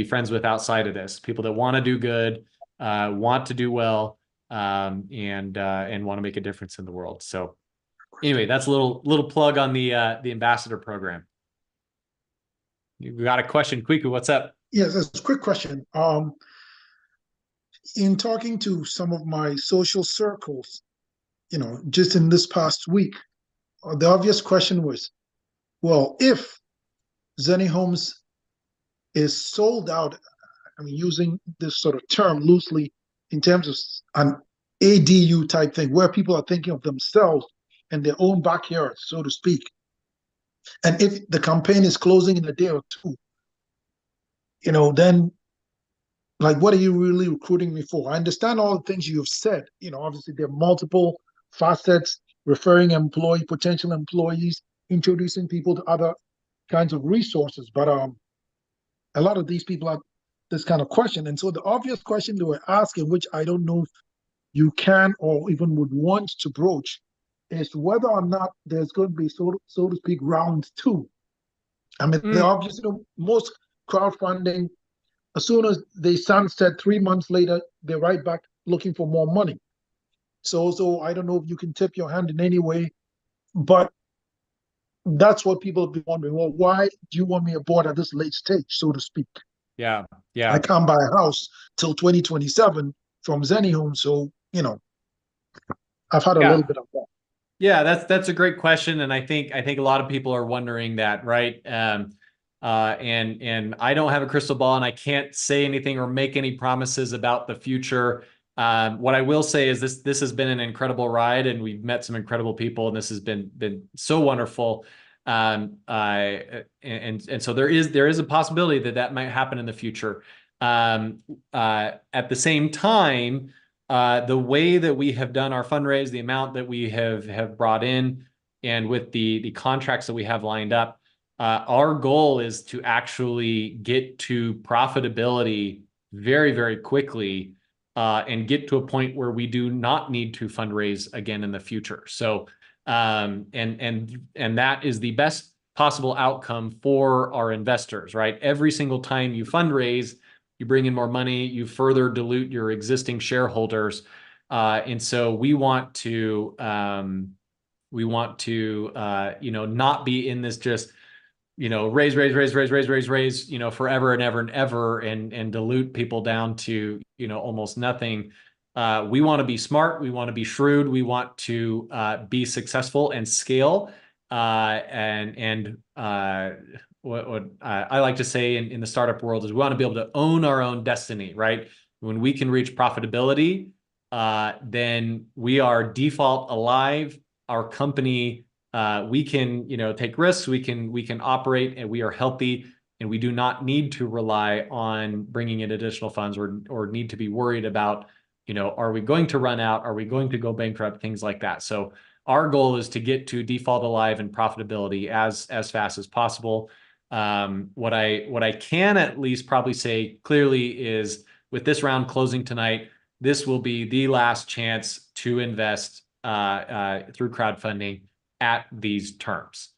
friends with outside of this. People that want to do good, want to do well, and want to make a difference in the world. So anyway, that's a little plug on the ambassador program. You got a question, Kwiku? What's up? Yes, that's a quick question. In talking to some of my social circles, just in this past week, the obvious question was, well, if ZenniHomes is sold out, I mean, using this sort of term loosely in terms of an ADU type thing, where people are thinking of themselves and their own backyard, so to speak, and if the campaign is closing in a day or two, then what are you really recruiting me for? I understand all the things you've said. Obviously there are multiple facets, referring potential employees, introducing people to other kinds of resources. But a lot of these people have this kind of question. And so the obvious question they were asking, which I don't know if you can or even would want to broach, is whether or not there's going to be, so to speak, round two. I mean, the obvious, most crowdfunding, as soon as they sunset 3 months later, they're right back looking for more money. So I don't know if you can tip your hand in any way, but that's what people have been wondering. Well, why do you want me aboard at this late stage, so to speak? Yeah. I can't buy a house till 2027 from ZenniHome, so I've had a little bit of that. Yeah, that's a great question, and I think a lot of people are wondering that, right? And I don't have a crystal ball, and I can't say anything or make any promises about the future. What I will say is this has been an incredible ride, and we've met some incredible people, and this has been so wonderful. And so there is a possibility that might happen in the future. At the same time, the way that we have done our fundraise, the amount that we have brought in, and with the contracts that we have lined up, our goal is to actually get to profitability very, very quickly, and get to a point where we do not need to fundraise again in the future. So, and that is the best possible outcome for our investors, right? Every single time you fundraise, you bring in more money, you further dilute your existing shareholders. And so we want to, not be in this just, raise, forever and ever and ever, and dilute people down to, almost nothing. We want to be smart. We want to be shrewd. We want to be successful and scale. What I like to say in the startup world is we want to be able to own our own destiny, right? When we can reach profitability, then we are default alive. Our company, we can, take risks, we can operate, and we are healthy, and we do not need to rely on bringing in additional funds or need to be worried about, are we going to run out? Are we going to go bankrupt? Things like that. So our goal is to get to default alive and profitability as fast as possible. What I can at least probably say clearly is, with this round closing tonight, this will be the last chance to invest through crowdfunding at these terms.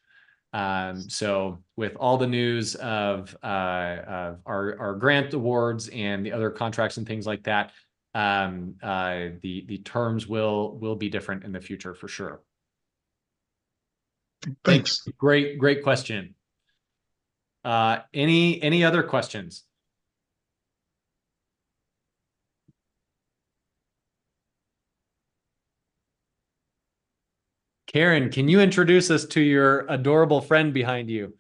So with all the news of our grant awards and the other contracts and things like that, the terms will be different in the future for sure. Thanks. Great question. Any other questions? Karen, can you introduce us to your adorable friend behind you?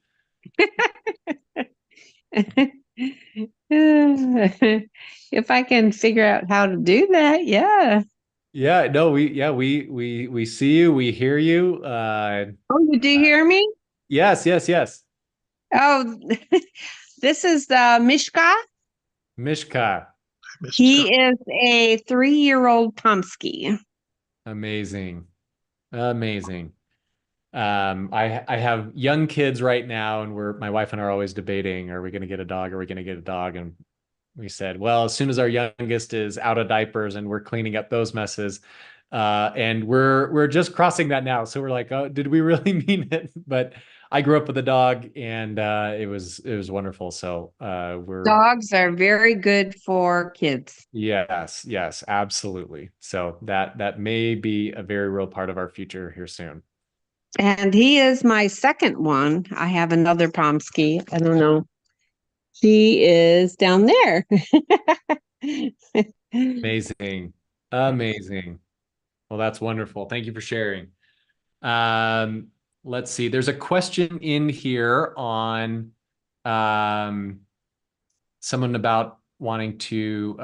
If I can figure out how to do that, yeah. Yeah, no, we see you, we hear you. Oh, you do hear me? Yes. Oh, this is Mishka. Mishka. He is a 3-year-old Pomsky. Amazing. I have young kids right now, and my wife and I are always debating, are we going to get a dog? Are we going to get a dog? And we said, well, as soon as our youngest is out of diapers and we're cleaning up those messes, and we're just crossing that now. So we're like, oh, did we really mean it? But I grew up with a dog, and it was wonderful. So Dogs are very good for kids. Yes, absolutely. So that may be a very real part of our future here soon. And he is my second one. I have another Pomsky. I don't know. She is down there. Amazing. Well, that's wonderful. Thank you for sharing. Let's see. There's a question in here on someone about wanting to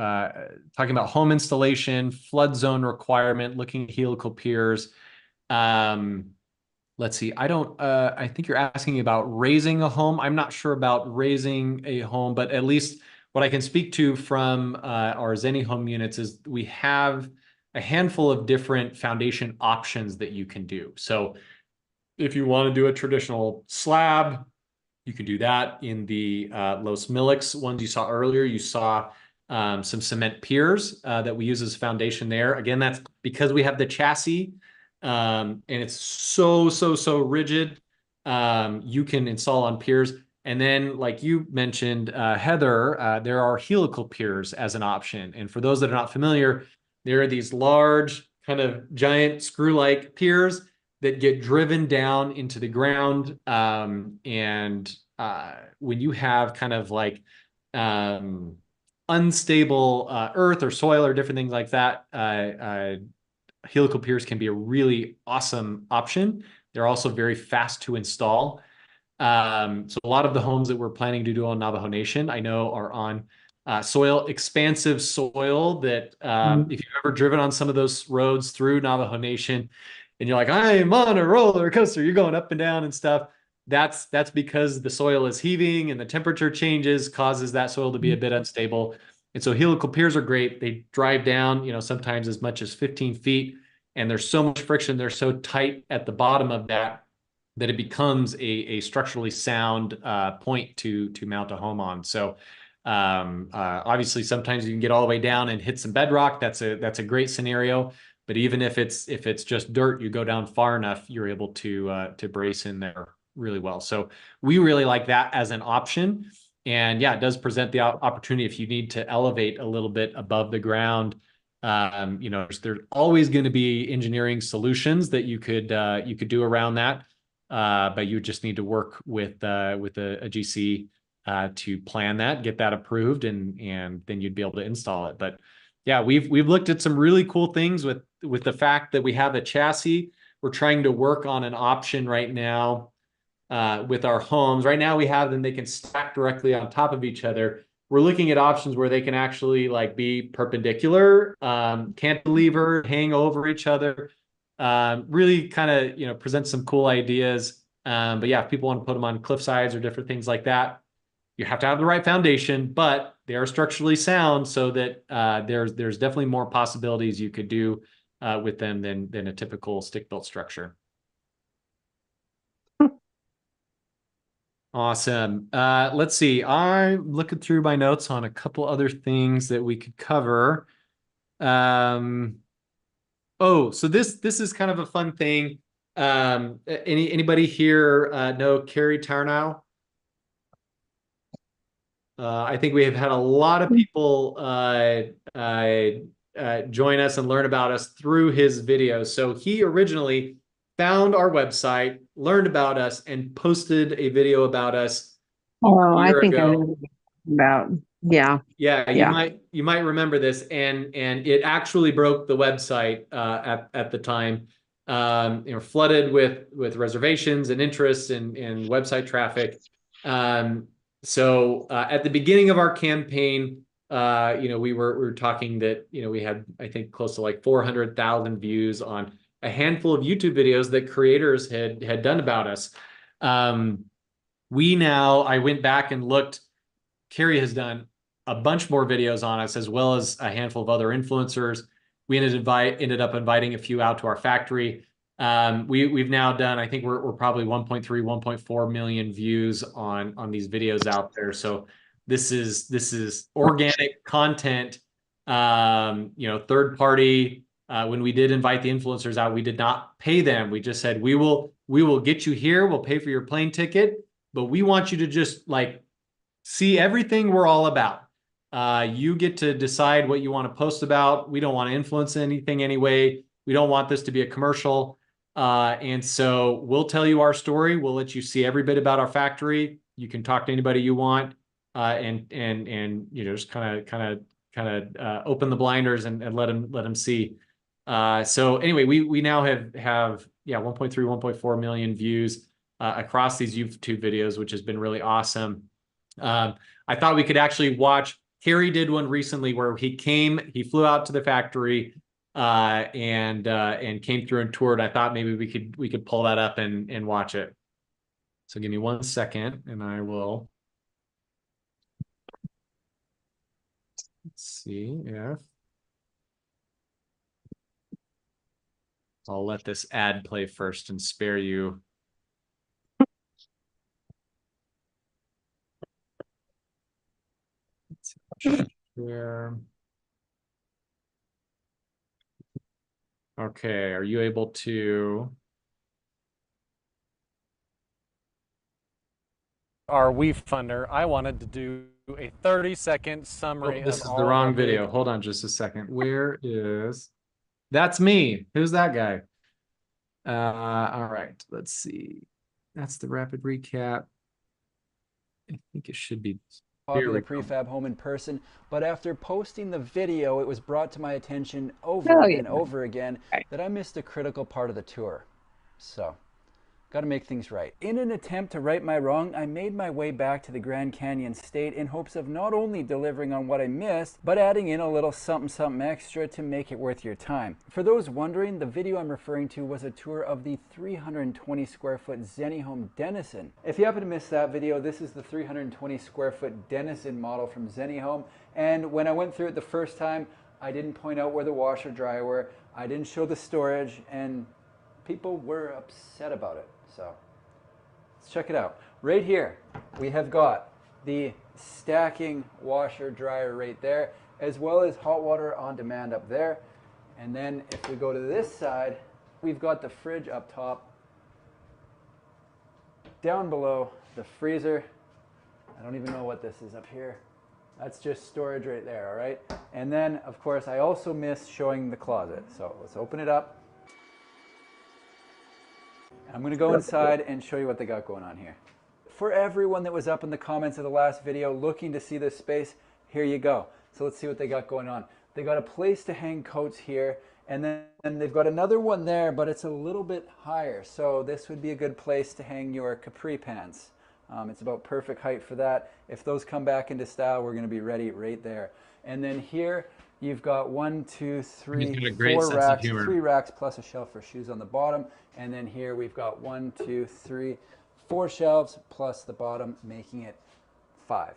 talking about home installation, flood zone requirement, looking at helical piers. Let's see. I think you're asking about raising a home. I'm not sure about raising a home, but at least what I can speak to from our ZenniHome units is we have a handful of different foundation options that you can do. So if you want to do a traditional slab, you can do that. In the Los Milix ones you saw earlier, you saw some cement piers that we use as foundation there. Again, that's because we have the chassis, and it's so rigid. You can install on piers. And then, like you mentioned, Heather, there are helical piers as an option. And for those that are not familiar, there are these large, kind of giant screw-like piers that get driven down into the ground. And when you have kind of like unstable earth or soil or different things like that, helical piers can be a really awesome option. They're also very fast to install. So a lot of the homes that we're planning to do on Navajo Nation, I know, are on expansive soil that if you've ever driven on some of those roads through Navajo Nation and you're like, I'm on a roller coaster, you're going up and down and stuff. That's because the soil is heaving and the temperature changes, causes that soil to be a bit unstable. And so helical piers are great. They drive down, sometimes as much as 15 feet. And there's so much friction. They're so tight at the bottom of that it becomes a structurally sound point to mount a home on. So obviously, sometimes you can get all the way down and hit some bedrock. That's a great scenario. But even if it's just dirt, you go down far enough, you're able to brace in there really well. So we really like that as an option. And yeah, it does present the opportunity if you need to elevate a little bit above the ground. There's always going to be engineering solutions that you could do around that. But you just need to work with a GC to plan that, get that approved, and then you'd be able to install it. But yeah, we've looked at some really cool things with the fact that we have a chassis. We're trying to work on an option right now with our homes. Right now we have them, they can stack directly on top of each other. We're looking at options where they can actually be perpendicular, cantilever, hang over each other. Really kind of, present some cool ideas. But yeah, if people want to put them on cliff sides or different things like that, you have to have the right foundation, but they are structurally sound so that there's definitely more possibilities you could do with them than a typical stick-built structure. Awesome. Let's see. I'm looking through my notes on a couple other things that we could cover. So this is kind of a fun thing. Anybody here know Carrie Tarnow? I think we have had a lot of people join us and learn about us through his videos. So he originally found our website, learned about us, and posted a video about us Oh, a I year think I ago. know about, yeah. Yeah, Yeah. you might remember this, and it actually broke the website at the time. Flooded with reservations and interests and website traffic. So at the beginning of our campaign, we were talking that we had, I think, close to like 400,000 views on a handful of YouTube videos that creators had done about us. I went back and looked. Carrie has done a bunch more videos on us, as well as a handful of other influencers. We ended up inviting a few out to our factory. We've now done, I think we're probably 1.3, 1.4 million views on these videos out there. So this is organic content. Third party. When we did invite the influencers out, we did not pay them. We just said we will get you here. We'll pay for your plane ticket, but we want you to just see everything we're all about. You get to decide what you want to post about. We don't want to influence anything anyway. We don't want this to be a commercial. And so we'll tell you our story. We'll let you see every bit about our factory. You can talk to anybody you want, and just kind of open the blinders and let them see. So anyway, we now have 1.3, 1.4 million views across these YouTube videos, which has been really awesome. I thought we could actually watch. Harry did one recently where he flew out to the factory and came through and toured. I thought maybe we could pull that up and watch it. So give me 1 second and I will. Let's see if I'll let this ad play first and spare you. Share. Okay, are you able to? Our Wefunder, I wanted to do a 30-second summary. This is the wrong video. Hold on just a second. Where is? That's me. Who's that guy? All right, let's see. That's the rapid recap. I think it should be. Popular prefab home in person, but after posting the video, it was brought to my attention over and over again that I missed a critical part of the tour. So Got to make things right. In an attempt to right my wrong, I made my way back to the Grand Canyon State in hopes of not only delivering on what I missed, but adding in a little something extra to make it worth your time. For those wondering, the video I'm referring to was a tour of the 320 square foot ZenniHome Denison. If you happen to miss that video, this is the 320 square foot Denison model from ZenniHome. And when I went through it the first time, I didn't point out where the washer dryer were, I didn't show the storage, and people were upset about it. So let's check it out. Right here, we have got the stacking washer dryer right there, as well as hot water on demand up there. And then if we go to this side, we've got the fridge up top. Down below, the freezer. I don't even know what this is up here. That's just storage right there, all right? And then, of course, I also missed showing the closet. So let's open it up. I'm going to go inside and show you what they got going on here. For everyone that was up in the comments of the last video looking to see this space, here you go. So let's see what they got going on. They got a place to hang coats here, and then they've got another one there, but it's a little bit higher. So this would be a good place to hang your capri pants. It's about perfect height for that. If those come back into style, we're going to be ready right there. And then here, you've got 1, 2, 3, 4 racks, 3 racks plus a shelf for shoes on the bottom. And then here we've got 1, 2, 3, 4 shelves plus the bottom, making it 5.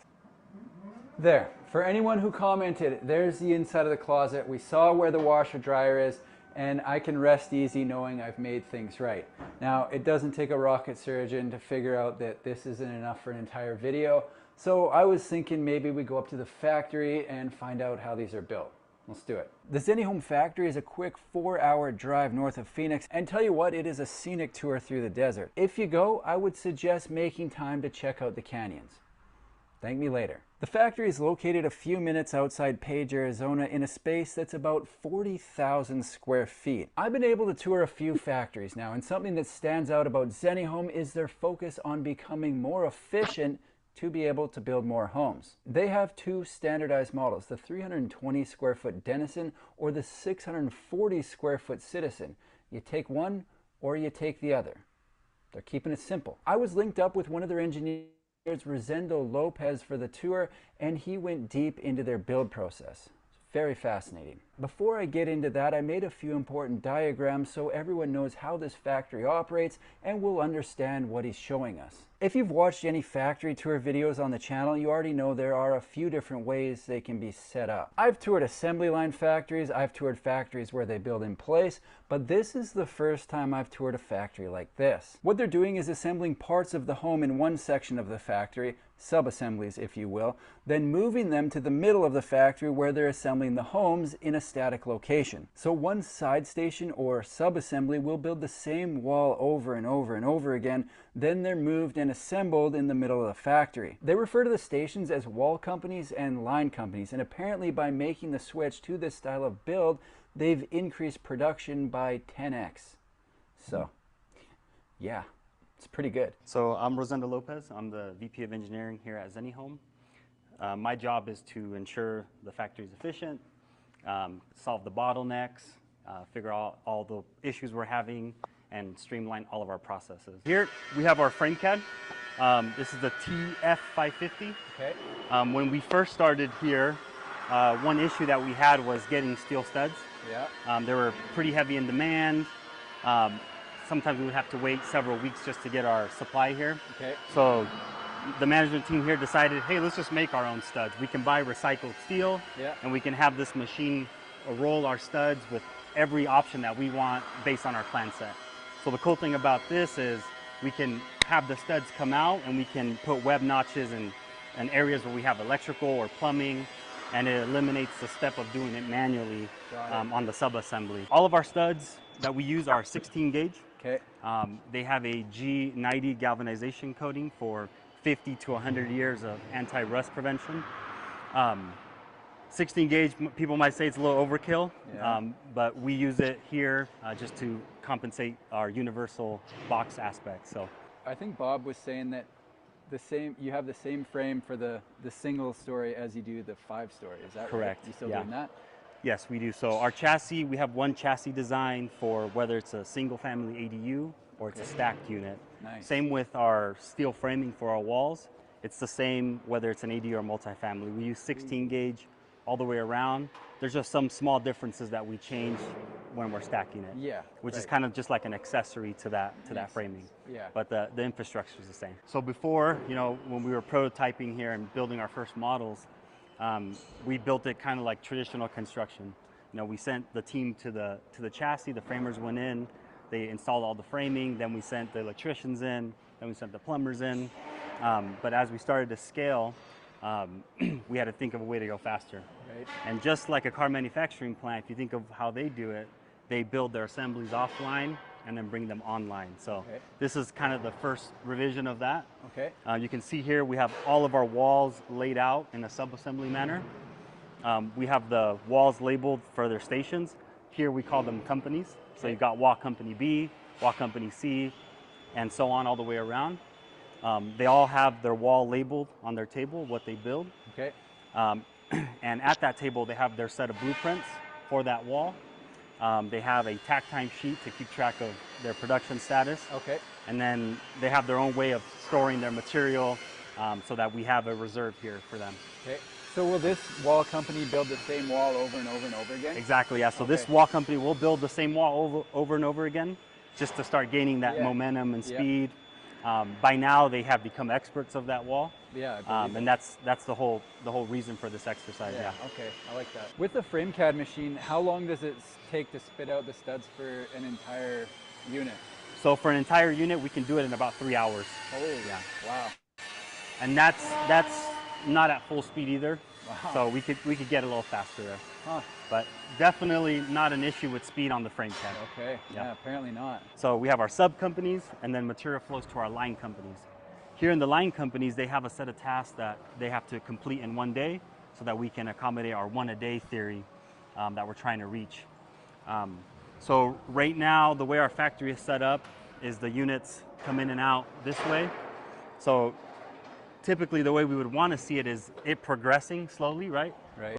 There, for anyone who commented, there's the inside of the closet. We saw where the washer dryer is, and I can rest easy knowing I've made things right. Now, it doesn't take a rocket surgeon to figure out that this isn't enough for an entire video. So I was thinking maybe we go up to the factory and find out how these are built. Let's do it. The ZenniHome factory is a quick 4-hour drive north of Phoenix, and tell you what, it is a scenic tour through the desert. If you go, I would suggest making time to check out the canyons. Thank me later. The factory is located a few minutes outside Page, Arizona in a space that's about 40,000 square feet. I've been able to tour a few factories now, and something that stands out about ZenniHome is their focus on becoming more efficient to be able to build more homes. They have 2 standardized models, the 320 square foot Denison or the 640 square foot Citizen. You take one or you take the other. They're keeping it simple. I was linked up with one of their engineers, Rosendo Lopez, for the tour, and he went deep into their build process. Very fascinating. Before I get into that, I made a few important diagrams so everyone knows how this factory operates and will understand what he's showing us. If you've watched any factory tour videos on the channel, you already know there are a few different ways they can be set up. I've toured assembly line factories, I've toured factories where they build in place, but this is the first time I've toured a factory like this. What they're doing is assembling parts of the home in one section of the factory, sub-assemblies if you will, then moving them to the middle of the factory where they're assembling the homes in a static location. So one side station or sub-assembly will build the same wall over and over and over again, then they're moved and assembled in the middle of the factory. They refer to the stations as wall companies and line companies, and apparently by making the switch to this style of build, they've increased production by 10x. So, yeah. It's pretty good. So I'm Rosendo Lopez. I'm the VP of Engineering here at ZenniHome. My job is to ensure the factory is efficient, solve the bottlenecks, figure out all the issues we're having, and streamline all of our processes. Here we have our frame CAD. This is the TF550. Okay. When we first started here, one issue that we had was getting steel studs. Yeah. They were pretty heavy in demand. Sometimes we would have to wait several weeks just to get our supply here. Okay. So the management team here decided, hey, let's just make our own studs. We can buy recycled steel, and we can have this machine roll our studs with every option that we want based on our plan set. So the cool thing about this is we can have the studs come out and we can put web notches in areas where we have electrical or plumbing, and it eliminates the step of doing it manually on the sub-assembly. All of our studs that we use are 16 gauge. Okay. They have a G90 galvanization coating for 50 to 100 years of anti-rust prevention. 16 gauge, people might say it's a little overkill, but we use it here just to compensate our universal box aspect. So I think Bob was saying that you have the same frame for the single story as you do the 5-story. Is that correct? Right? You still doing that? Yes, we do. So our chassis, we have one chassis design for whether it's a single family ADU or it's a stacked unit. Nice. Same with our steel framing for our walls. It's the same whether it's an AD or multifamily. We use 16 gauge all the way around. There's just some small differences that we change when we're stacking it. Yeah. Which is right. kind of just like an accessory to that Yes. framing. Yeah. But the infrastructure is the same. So before, you know, when we were prototyping here and building our first models, we built it kind of like traditional construction. You know, we sent the team to the chassis. The framers went in, they installed all the framing. Then we sent the electricians in. Then we sent the plumbers in. But as we started to scale, we had to think of a way to go faster. Right. And just like a car manufacturing plant, if you think of how they do it, they build their assemblies offline and then bring them online. So this is kind of the first revision of that. Okay. You can see here we have all of our walls laid out in a sub-assembly manner. We have the walls labeled for their stations. Here we call them companies. So you've got wall company B, wall company C, and so on all the way around. They all have their wall labeled on their table, what they build. Okay. And at that table, they have their set of blueprints for that wall. They have a tack time sheet to keep track of their production status. Okay. And then they have their own way of storing their material so that we have a reserve here for them. Okay. So will this wall company build the same wall over and over and over again? Exactly, yeah. So this wall company will build the same wall over and over again just to start gaining that momentum and speed. By now, they have become experts of that wall. Yeah, I believe and that's the whole reason for this exercise. Yeah. Okay, I like that. With the frame CAD machine, how long does it take to spit out the studs for an entire unit? So for an entire unit, we can do it in about 3 hours. Oh, yeah. Wow. And that's not at full speed either. Wow. So we could get a little faster there. Huh. But definitely not an issue with speed on the frame CAD. Okay. Yeah, apparently not. So we have our sub companies, and then material flows to our line companies. Here in the line companies, they have a set of tasks that they have to complete in one day so that we can accommodate our one-a-day theory that we're trying to reach. So right now, the way our factory is set up is the units come in and out this way. So typically the way we would want to see it is it progressing slowly, right? Right.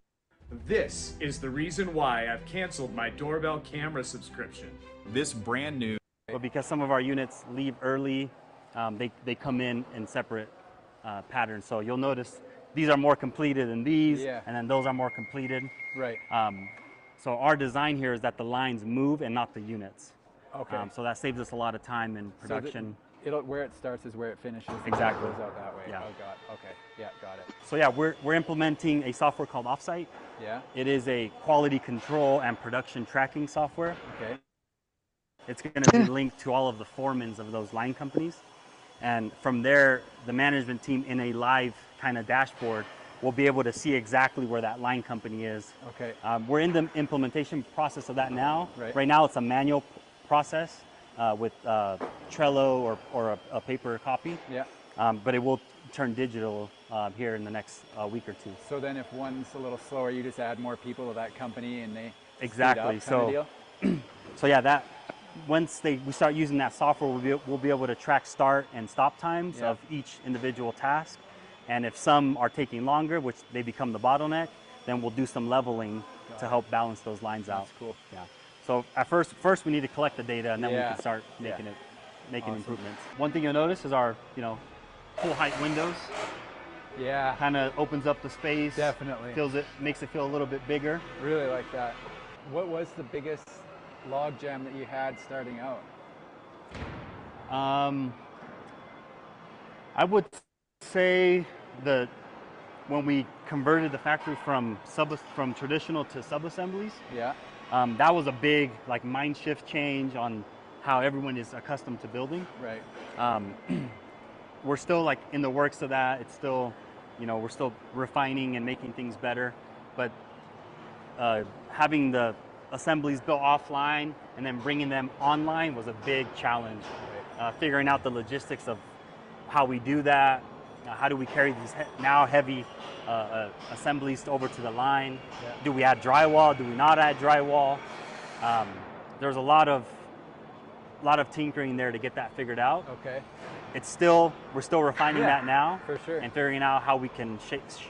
This is the reason why I've canceled my doorbell camera subscription. This brand new. But because some of our units leave early, they come in separate patterns. So you'll notice these are more completed than these, and then those are more completed. Right. So our design here is that the lines move and not the units. Okay. So that saves us a lot of time in production. So where it starts is where it finishes. Exactly. It goes out that way. Yeah. Oh, God. Okay. Yeah, got it. So yeah, we're implementing a software called Offsite. Yeah. It is a quality control and production tracking software. Okay. It's going to be linked to all of the foremans of those line companies. And from there, the management team in a live kind of dashboard will be able to see exactly where that line company is. Okay. We're in the implementation process of that now. Right now, it's a manual process with Trello or a paper copy. Yeah. But it will turn digital here in the next week or two. So then if one's a little slower, you just add more people to that company and they exactly. speed up kind of deal? So yeah, once we start using that software, we'll be able to track start and stop times of each individual task. And if some are taking longer, which they become the bottleneck, then we'll do some leveling to help balance those lines out. That's cool. Yeah. So at first we need to collect the data, and then we can start making Awesome. improvements. One thing you'll notice is our full height windows. Yeah. Kind of opens up the space. Definitely. Makes it feel a little bit bigger. Really like that. What was the biggest log jam that you had starting out? I would say when we converted the factory from traditional to sub-assemblies. Yeah. That was a big mind shift change on how everyone is accustomed to building. Right. We're still in the works of that. It's still, we're still refining and making things better. But having the assemblies built offline and then bringing them online was a big challenge. Right. Figuring out the logistics of how we do that. How do we carry these now heavy assemblies over to the line? Yeah. Do we add drywall? Do we not add drywall? There's a lot of tinkering there to get that figured out. Okay. We're still refining that now. For sure. And figuring out how we can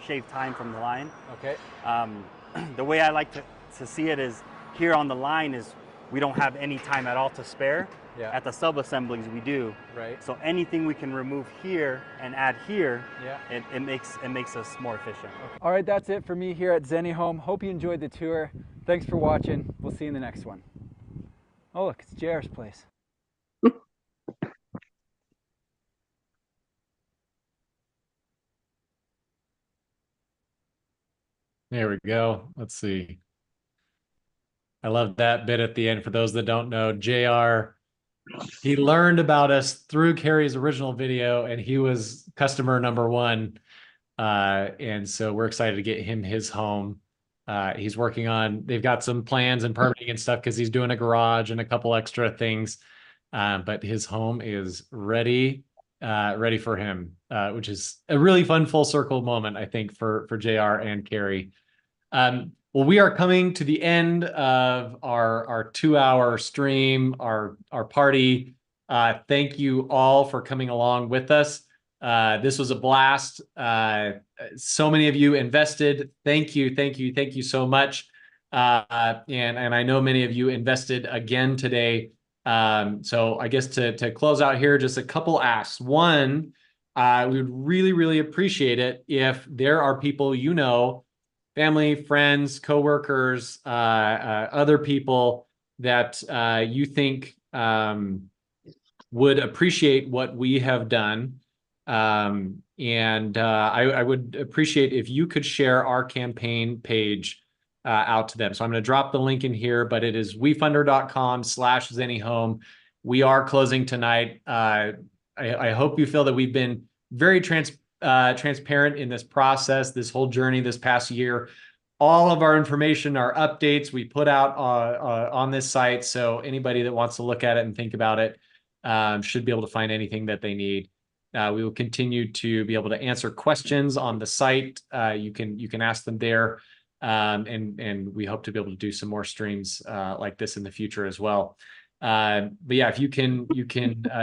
shave time from the line. Okay. The way I like to see it is here on the line is we don't have any time at all to spare. at the sub-assemblies we do. Right. So anything we can remove here and add here, Yeah. it makes us more efficient. All right, that's it for me here at ZenniHome. Hope you enjoyed the tour. Thanks for watching. We'll see you in the next one. Oh, look, it's JR's place. There we go. Let's see. I love that bit at the end. For those that don't know, JR, he learned about us through Carrie's original video, and he was customer number one. And so we're excited to get him his home. He's working on, they've got some plans and permitting and stuff because he's doing a garage and a couple extra things. But his home is ready for him, which is a really fun full circle moment, I think, for JR and Carrie. Well, we are coming to the end of our 2-hour stream, our party. Thank you all for coming along with us. This was a blast. So many of you invested. Thank you so much. And I know many of you invested again today. So I guess to close out here, just a couple asks. One, we would really appreciate it if there are people you know, family, friends, coworkers, other people that you think would appreciate what we have done. I would appreciate if you could share our campaign page out to them. So I'm going to drop the link in here, but it is wefunder.com/ZenniHome. We are closing tonight. I hope you feel that we've been very transparent in this process, this whole journey this past year. All of our information, our updates, we put out on this site. So anybody that wants to look at it and think about it should be able to find anything that they need. We will continue to be able to answer questions on the site. You can ask them there. And we hope to be able to do some more streams like this in the future as well. But yeah, if you can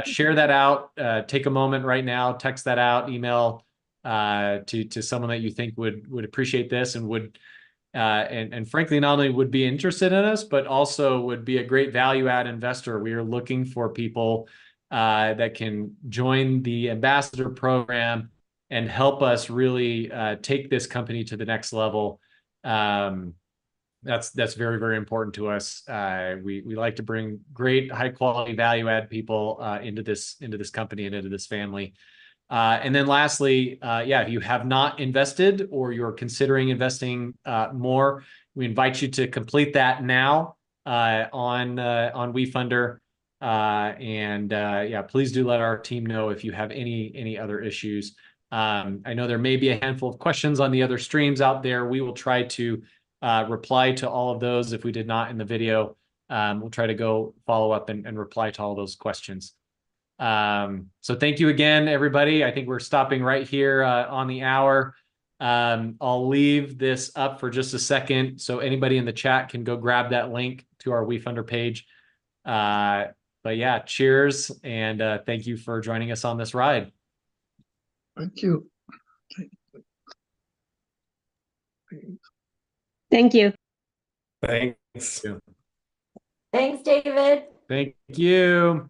share that out, take a moment right now, text that out, email to someone that you think would appreciate this and would and frankly not only would be interested in us, but also would be a great value add investor. We are looking for people that can join the ambassador program and help us really take this company to the next level. That's very important to us. We like to bring great high quality value add people into this company and into this family. And then lastly, yeah, if you have not invested or you're considering investing more, we invite you to complete that now on Wefunder. Yeah, please do let our team know if you have any other issues. I know there may be a handful of questions on the other streams out there. We will try to reply to all of those. If we did not in the video, we'll try to go follow up and reply to all those questions. So thank you again, everybody. I think we're stopping right here on the hour. I'll leave this up for just a second so anybody in the chat can go grab that link to our Wefunder page. But yeah, cheers, and thank you for joining us on this ride. Thank you. Thank you. Thanks. Thanks, David. Thank you.